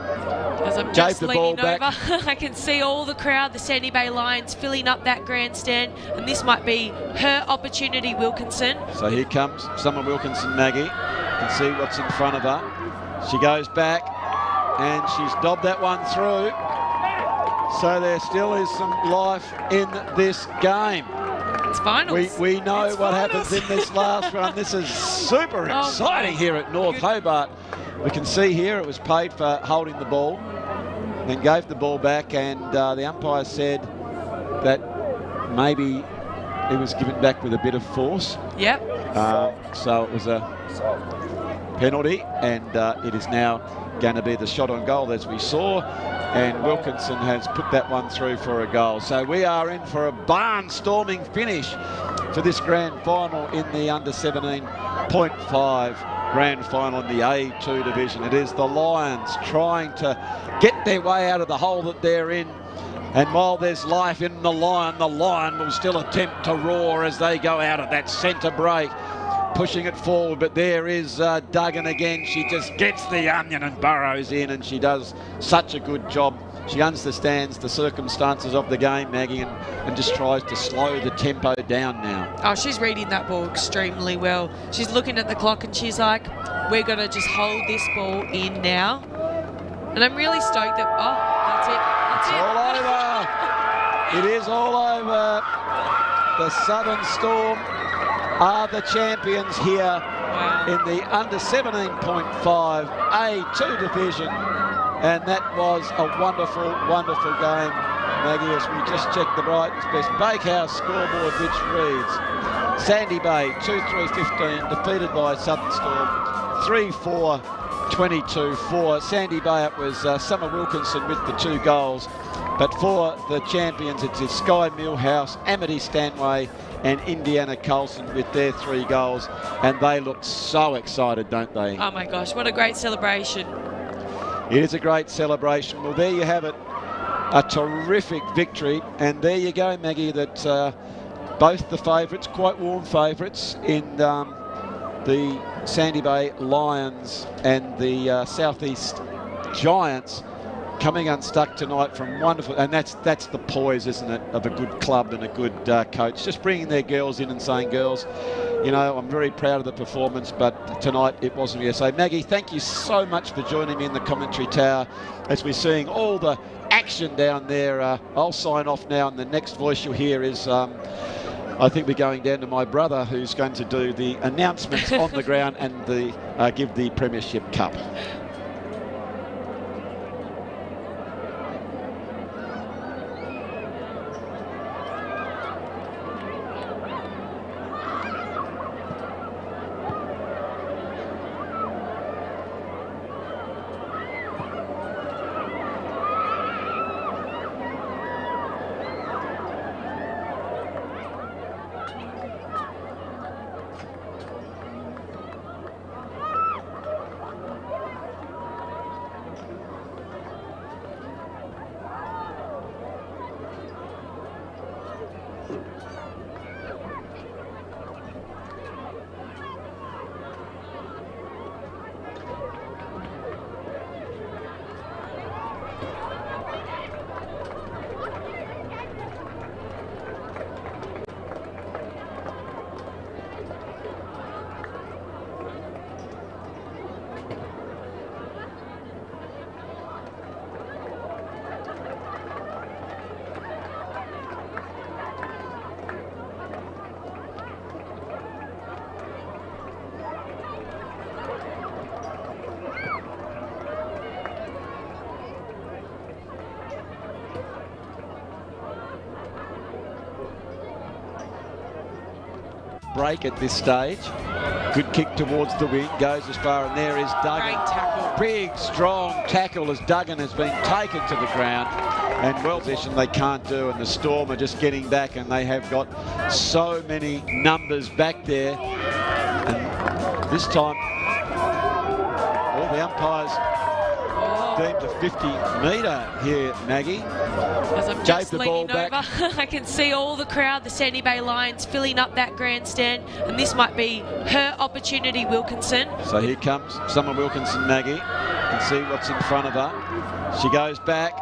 As I'm just leaning over, I can see all the crowd, the Sandy Bay Lions, filling up that grandstand, and this might be her opportunity, Wilkinson. So here comes Summer Wilkinson, Maggie. You can see what's in front of her. She goes back, and she's dobbed that one through. So there still is some life in this game. It's finals. We know it's what finals. happens in this last run. This is super exciting here at North Hobart. We can see here it was paid for holding the ball, then gave the ball back, and the umpire said that maybe it was given back with a bit of force. Yep. So it was a penalty, and it is now going to be the shot on goal, as we saw, and Wilkinson has put that one through for a goal. So we are in for a barnstorming finish for this grand final in the under 17.5 grand final in the A2 division. It is the Lions trying to get their way out of the hole that they're in. And while there's life in the Lion will still attempt to roar as they go out of that centre break, pushing it forward. But there is Duggan again. She just gets the onion and burrows in, and she does such a good job. She understands the circumstances of the game, Maggie, and just tries to slow the tempo down now. Oh, she's reading that ball extremely well. She's looking at the clock and she's like, we're going to just hold this ball in now. And I'm really stoked that, that's it. It's all over. It is all over. The Southern Storm are the champions here in the under 17.5 A2 division. And that was a wonderful, wonderful game, Maggie, as we just checked the Brighton's Best Bakehouse scoreboard, which reads Sandy Bay 2-3-15, defeated by Southern Storm 3-4-22. For Sandy Bay, it was Summer Wilkinson with the 2 goals. But for the champions, it's Sky Millhouse, Amity Stanway and Indiana Coulson with their 3 goals. And they look so excited, don't they? Oh my gosh, what a great celebration. It is a great celebration. Well, there you have it. A terrific victory. And there you go, Maggie, that both the favourites, quite warm favourites, in the Sandy Bay Lions and the Southeast Giants, coming unstuck tonight from wonderful, and that's the poise, isn't it, of a good club and a good coach, just bringing their girls in and saying, girls, you know, I'm very proud of the performance, but tonight it wasn't here. So Maggie, thank you so much for joining me in the commentary tower as we're seeing all the action down there. I'll sign off now, and the next voice you'll hear is I think we're going down to my brother, who's going to do the announcements on the ground and give the Premiership Cup. Break at this stage. Good kick towards the wing, goes as far, and there is Duggan. Great tackle. Big, strong tackle as Duggan has been taken to the ground. And well positioned they can't do, and the Storm are just getting back, and they have got so many numbers back there. And this time, all the umpires deemed a 50-metre here, Maggie. As I'm just leaning over, I can see all the crowd, the Sandy Bay Lions, filling up that grandstand, and this might be her opportunity, Wilkinson. So here comes Summer Wilkinson, Maggie. You can see what's in front of her. She goes back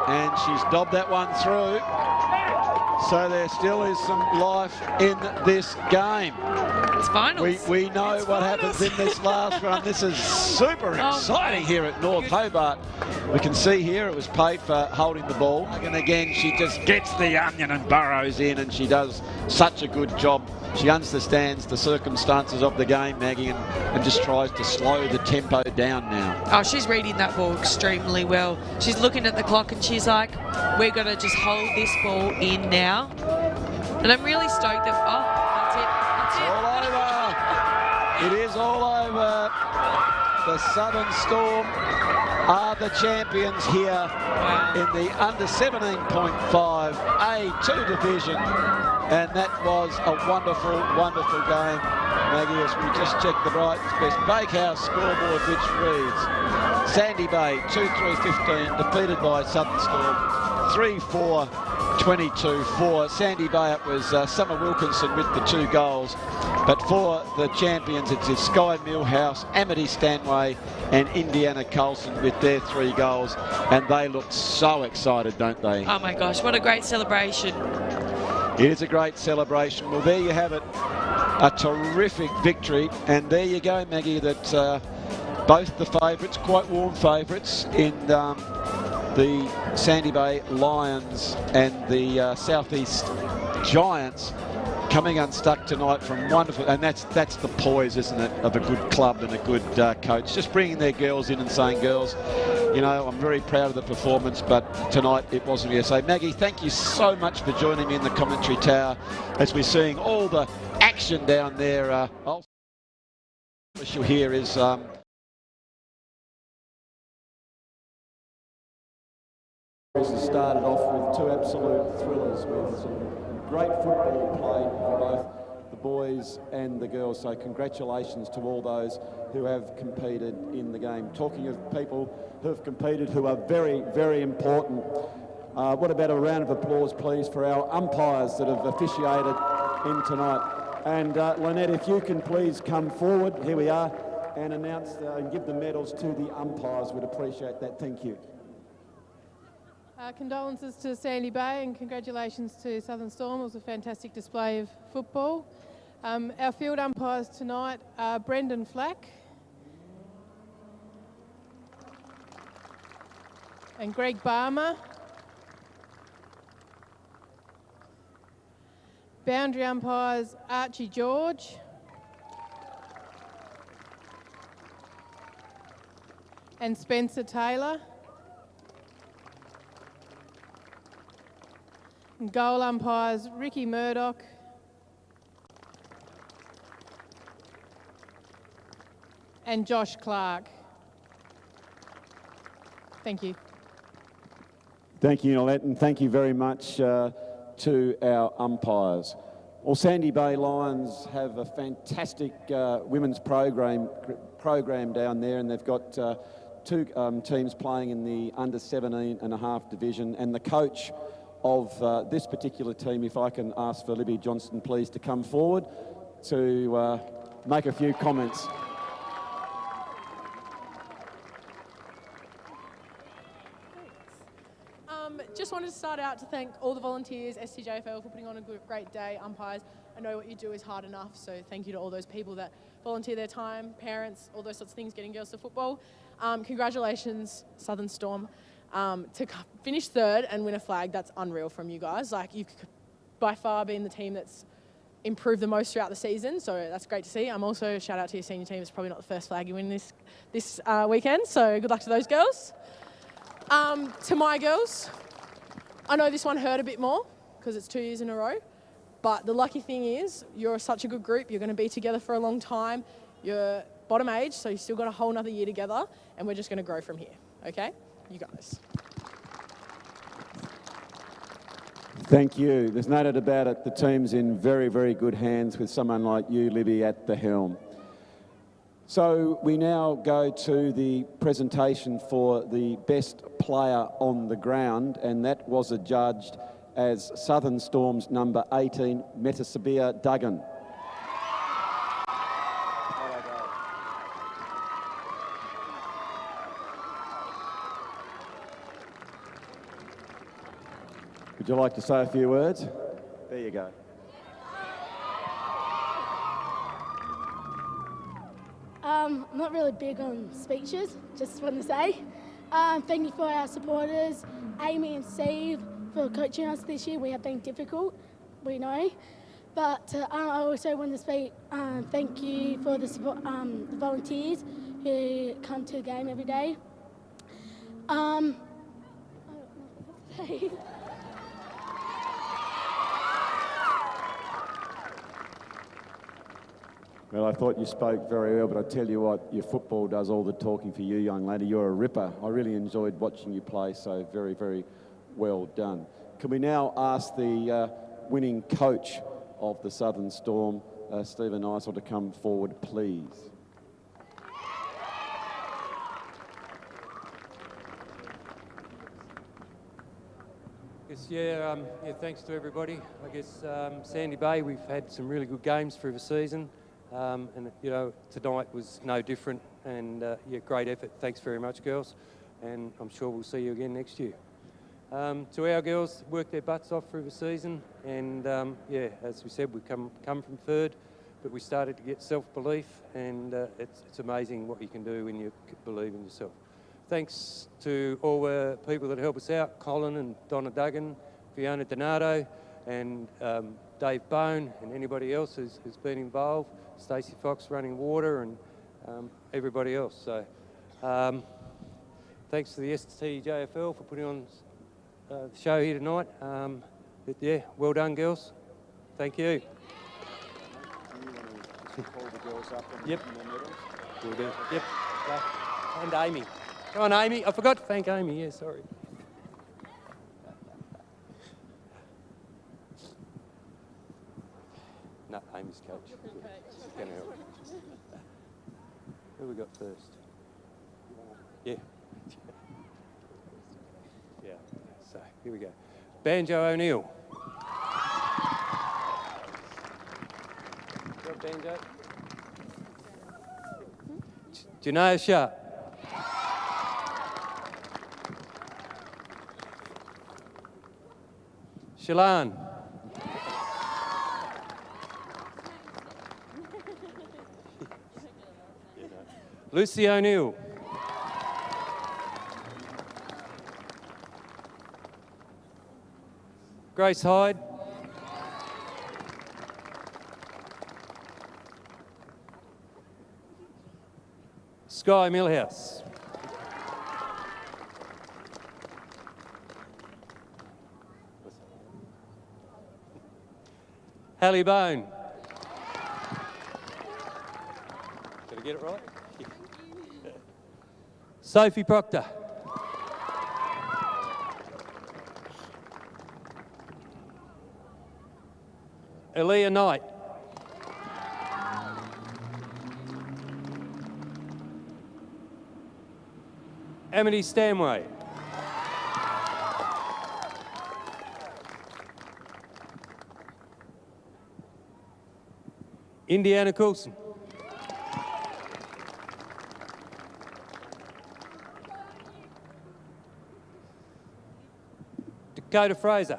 and she's dobbed that one through. So there still is some life in this game. It's finals. We know it's what finals. happens in this last run. This is super exciting here at North Hobart. We can see here it was paid for holding the ball. And again, she just gets the onion and burrows in, and she does such a good job. She understands the circumstances of the game, Maggie, and just tries to slow the tempo down now. Oh, she's reading that ball extremely well. She's looking at the clock and she's like, we're going to just hold this ball in now. And I'm really stoked that, that's it. All over. It is all over. The Southern Storm are the champions here in the under 17.5A2 division. And that was a wonderful, wonderful game, Maggie, as we just checked the Brighton's Best Bakehouse scoreboard, which reads Sandy Bay 2-3-15, defeated by Southern Storm 3-4-22 for Sandy Bay. It was Summer Wilkinson with the 2 goals. But for the champions, it's Sky Millhouse, Amity Stanway and Indiana Colson with their 3 goals. And they look so excited, don't they? Oh my gosh, what a great celebration. It is a great celebration. Well, there you have it. A terrific victory. And there you go, Maggie, that both the favourites, quite warm favourites in the Sandy Bay Lions and the Southeast Giants, coming unstuck tonight from wonderful, and that's the poise, isn't it, of a good club and a good coach. Just bringing their girls in and saying, girls, you know, I'm very proud of the performance, but tonight it wasn't here. So, Maggie, thank you so much for joining me in the commentary tower as we're seeing all the action down there. What you'll hear is started off with 2 absolute thrillers with some great football played for both the boys and the girls. So congratulations to all those who have competed in the game. Talking of people who have competed who are very, very important, what about a round of applause, please, for our umpires that have officiated in tonight. And Lynette, if you can please come forward, here we are, and announce and give the medals to the umpires. We'd appreciate that. Thank you. Condolences to Sandy Bay and congratulations to Southern Storm. It was a fantastic display of football. Our field umpires tonight are Brendan Flack and Greg Barmer. Boundary umpires Archie George and Spencer Taylor. And goal umpires Ricky Murdoch and Josh Clark. Thank you. Thank you, Nolette, and thank you very much to our umpires. Well, Sandy Bay Lions have a fantastic women's program down there, and they've got 2 teams playing in the under 17.5 division, and the coach of this particular team, if I can ask for Libby Johnston, please, to come forward to make a few comments. Just wanted to start out to thank all the volunteers, STJFL, for putting on a great day. Umpires, I know what you do is hard enough, so thank you to all those people that volunteer their time, parents, all those sorts of things, getting girls to football. Congratulations, Southern Storm. To finish 3rd and win a flag, that's unreal from you guys. Like, you've by far been the team that's improved the most throughout the season, so that's great to see. Also, shout out to your senior team. It's probably not the first flag you win this weekend, so good luck to those girls. To my girls, I know this one hurt a bit more because it's 2 years in a row, but the lucky thing is you're such a good group. You're going to be together for a long time. You're bottom age, so you've still got a whole nother year together, and we're just going to grow from here, okay? You guys. Thank you. There's no doubt about it. The team's in very, very good hands with someone like you, Libby, at the helm. So we now go to the presentation for the best player on the ground, and that was adjudged as Southern Storm's number 18, Metasabia Duggan. you like to say a few words? There you go. I'm not really big on speeches, just want to say. Thank you for our supporters, Amy and Steve, for coaching us this year. We have been difficult, we know. But I also want to speak thank you for the volunteers who come to the game every day. I don't know what to say. Well, I thought you spoke very well, but I tell you what, your football does all the talking for you, young lady. You're a ripper. I really enjoyed watching you play, so very, very well done. Can we now ask the winning coach of the Southern Storm, Stephen Isel, to come forward, please? Yeah, thanks to everybody. I guess Sandy Bay, we've had some really good games through the season. And, you know, tonight was no different. And, yeah, great effort. Thanks very much, girls. And I'm sure we'll see you again next year. To our girls, worked their butts off through the season. And, yeah, as we said, we come from third, but we started to get self-belief. And it's amazing what you can do when you believe in yourself. Thanks to all the people that help us out, Colin and Donna Duggan, Fiona Donato, and Dave Bone, and anybody else who's been involved, Stacey Fox running water, and everybody else. So thanks to the STJFL for putting on the show here tonight. But yeah, well done, girls. Thank you. Do you want to call the girls up and Yep. give them the medals? We'll do. Yep. And Amy. Come on, Amy. I forgot to thank Amy. Yeah, sorry. No, Amy's coach. She's going to help. Who we got first? Yeah. Yeah. So, here we go. Banjo O'Neill. Got Banjo? Janaya Sharp. Shalan. Lucy O'Neill. Grace Hyde. Sky Millhouse. Hallie Bone. Did I get it right? Sophie Proctor. Aaliyah Knight. Amity Stanway. Indiana Coulson. Dakota Fraser.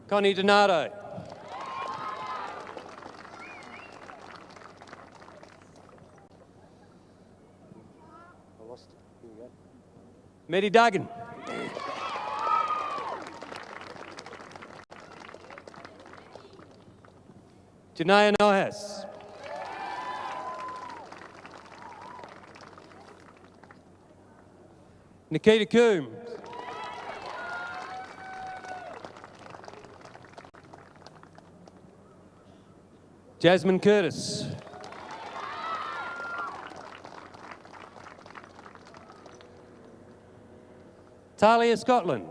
Connie Donato. I lost it. Here we go. Maddie Duggan. Janaya Nohas. Nikita Coombs. Jasmine Curtis. Talia Scotland.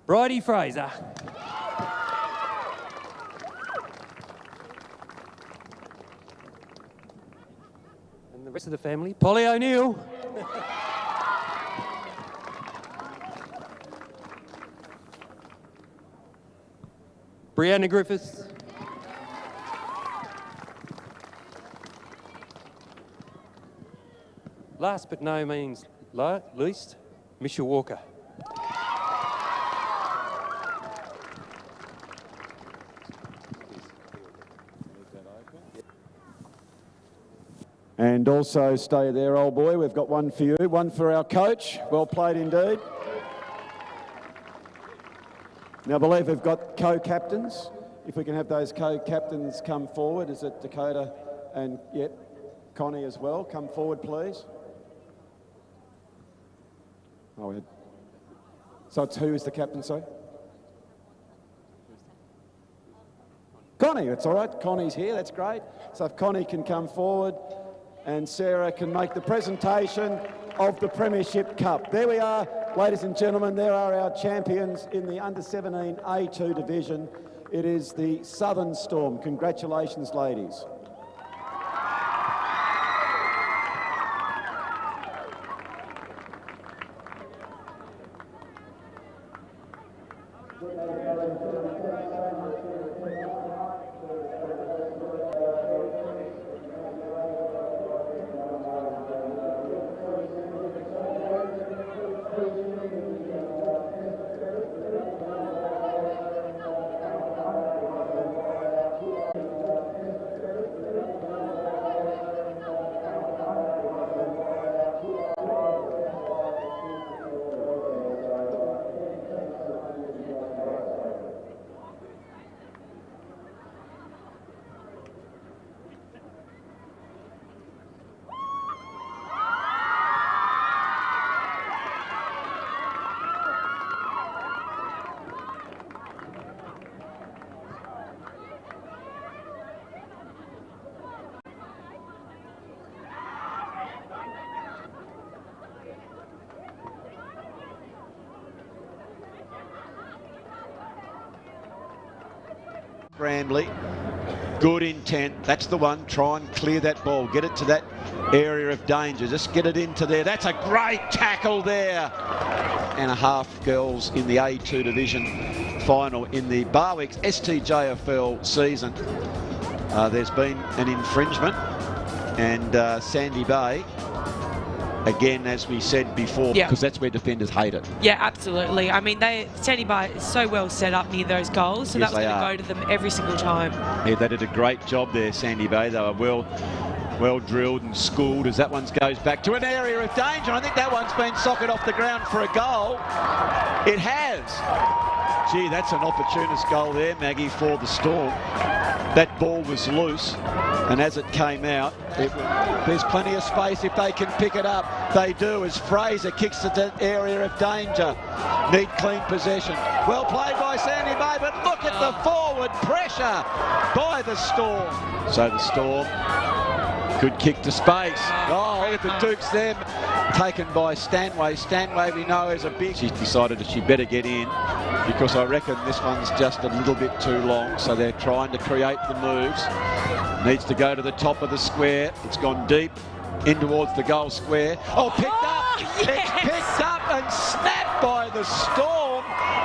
Bridie Fraser. And the rest of the family. Polly O'Neill. Brianna Griffiths. last but no means least, Mitchell Walker. And also stay there, old boy. We've got one for you, one for our coach. Well played indeed. Now, I believe we've got co-captains. If we can have those co-captains come forward. Is it Dakota and, yep, Connie as well? Come forward, please. Oh, so it's who is the captain, sorry? Connie, that's all right. Connie's here, that's great. So if Connie can come forward and Sarah can make the presentation of the Premiership Cup. There we are, ladies and gentlemen. There are our champions in the under-17A2 division. It is the Southern Storm. Congratulations, ladies. Bramley, good intent, that's the one. Try and clear that ball, get it to that area of danger, just get it into there. That's a great tackle there. And a half girls in the A2 division final in the Barwick STJFL season. There's been an infringement, and Sandy Bay, again, as we said before, because that's where defenders hate it. Yeah, absolutely. I mean, Sandy Bay is so well set up near those goals, so yes, that was going to go to them every single time. Yeah, they did a great job there, Sandy Bay. They were well drilled and schooled as that one goes back to an area of danger. I think that one's been socked off the ground for a goal. It has. Gee, that's an opportunist goal there, Maggie, for the Storm. That ball was loose, and as it came out, there's plenty of space if they can pick it up. They do, as Fraser kicks at that area of danger. Need clean possession. Well played by Sandy Bay, but look at the forward pressure by the Storm. So the Storm, good kick to space. Oh, look at the Dukes there, taken by Stanway. Stanway, we know, is a big... She's decided that she better get in, because I reckon this one's just a little bit too long, so they're trying to create the moves. Needs to go to the top of the square. It's gone deep in towards the goal square. Oh, picked up! Yes. It's picked up and snapped by the Storm,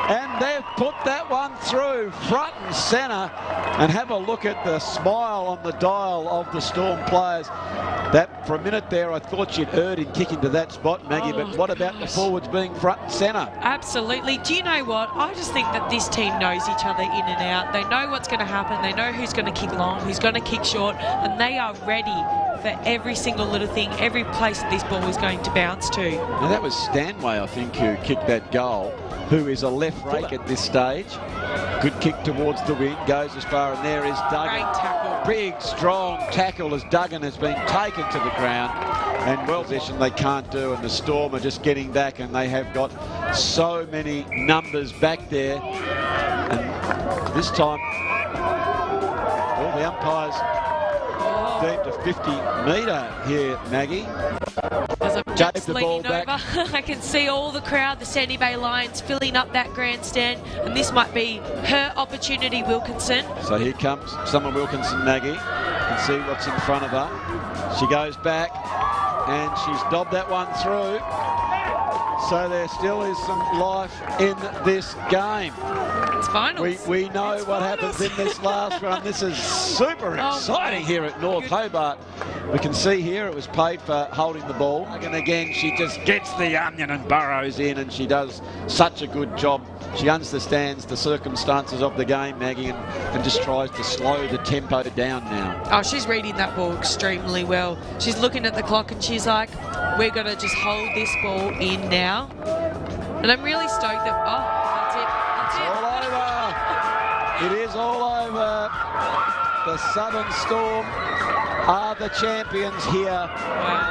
and they've put that one through front and centre. And have a look at the smile on the dial of the Storm players. That, for a minute there, I thought she'd erred in kicking to that spot, Maggie, but what about the forwards being front and centre? Absolutely. Do you know what? I just think that this team knows each other in and out. They know what's going to happen. They know who's going to kick long, who's going to kick short, and they are ready for every single little thing, every place that this ball is going to bounce to. Now, that was Stanway, I think, who kicked that goal, who is a left rake at this stage. Good kick towards the wing, goes as far, and there is Duggan. Great tackle. Big, strong tackle as Duggan has been taken to the ground. And well position they can't do, and the Storm are just getting back, and they have got so many numbers back there. And this time, all the umpires deemed a 50-metre here, Maggie. As I'm Gave just the ball leaning back. over, I can see all the crowd, the Sandy Bay Lions, filling up that grandstand, and this might be her opportunity, Wilkinson. So here comes Summer Wilkinson, Maggie. You can see what's in front of her. She goes back, and she's dobbed that one through. So there still is some life in this game. It's finals. We know what happens in this last run. This is super exciting here at North Hobart. We can see here it was paid for holding the ball. And again, she just gets the onion and burrows in, and she does such a good job. She understands the circumstances of the game, Maggie, and just tries to slow the tempo down now. Oh, she's reading that ball extremely well. She's looking at the clock and she's like, we're going to just hold this ball in now. And I'm really stoked that, that's it. All over. It is all over. The Southern Storm are the champions here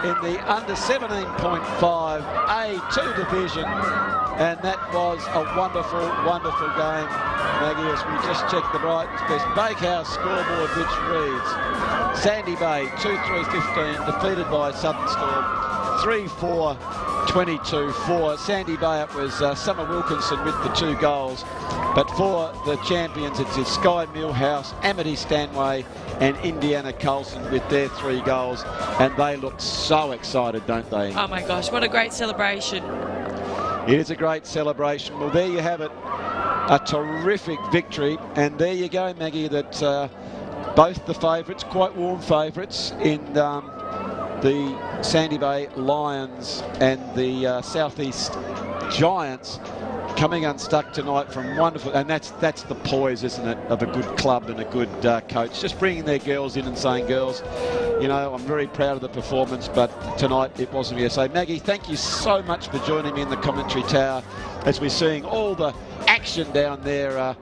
in the under 17.5A2 division. And that was a wonderful, wonderful game, Maggie, as we just checked the Brightons Best Bakehouse scoreboard, which reads Sandy Bay 2-3-15, defeated by Southern Storm 3-4-22-4. Sandy Bay, it was Summer Wilkinson with the 2 goals. But for the champions, it's Sky Millhouse, Amity Stanway and Indiana Colson with their 3 goals. And they look so excited, don't they? Oh my gosh, what a great celebration. It is a great celebration. Well, there you have it. A terrific victory. And there you go, Maggie, that both the favourites, quite warm favourites in the Sandy Bay Lions and the Southeast Giants, coming unstuck tonight from wonderful, and that's the poise, isn't it, of a good club and a good coach, just bringing their girls in and saying, girls, you know, I'm very proud of the performance, but tonight it wasn't here. So Maggie, thank you so much for joining me in the commentary tower as we're seeing all the action down there.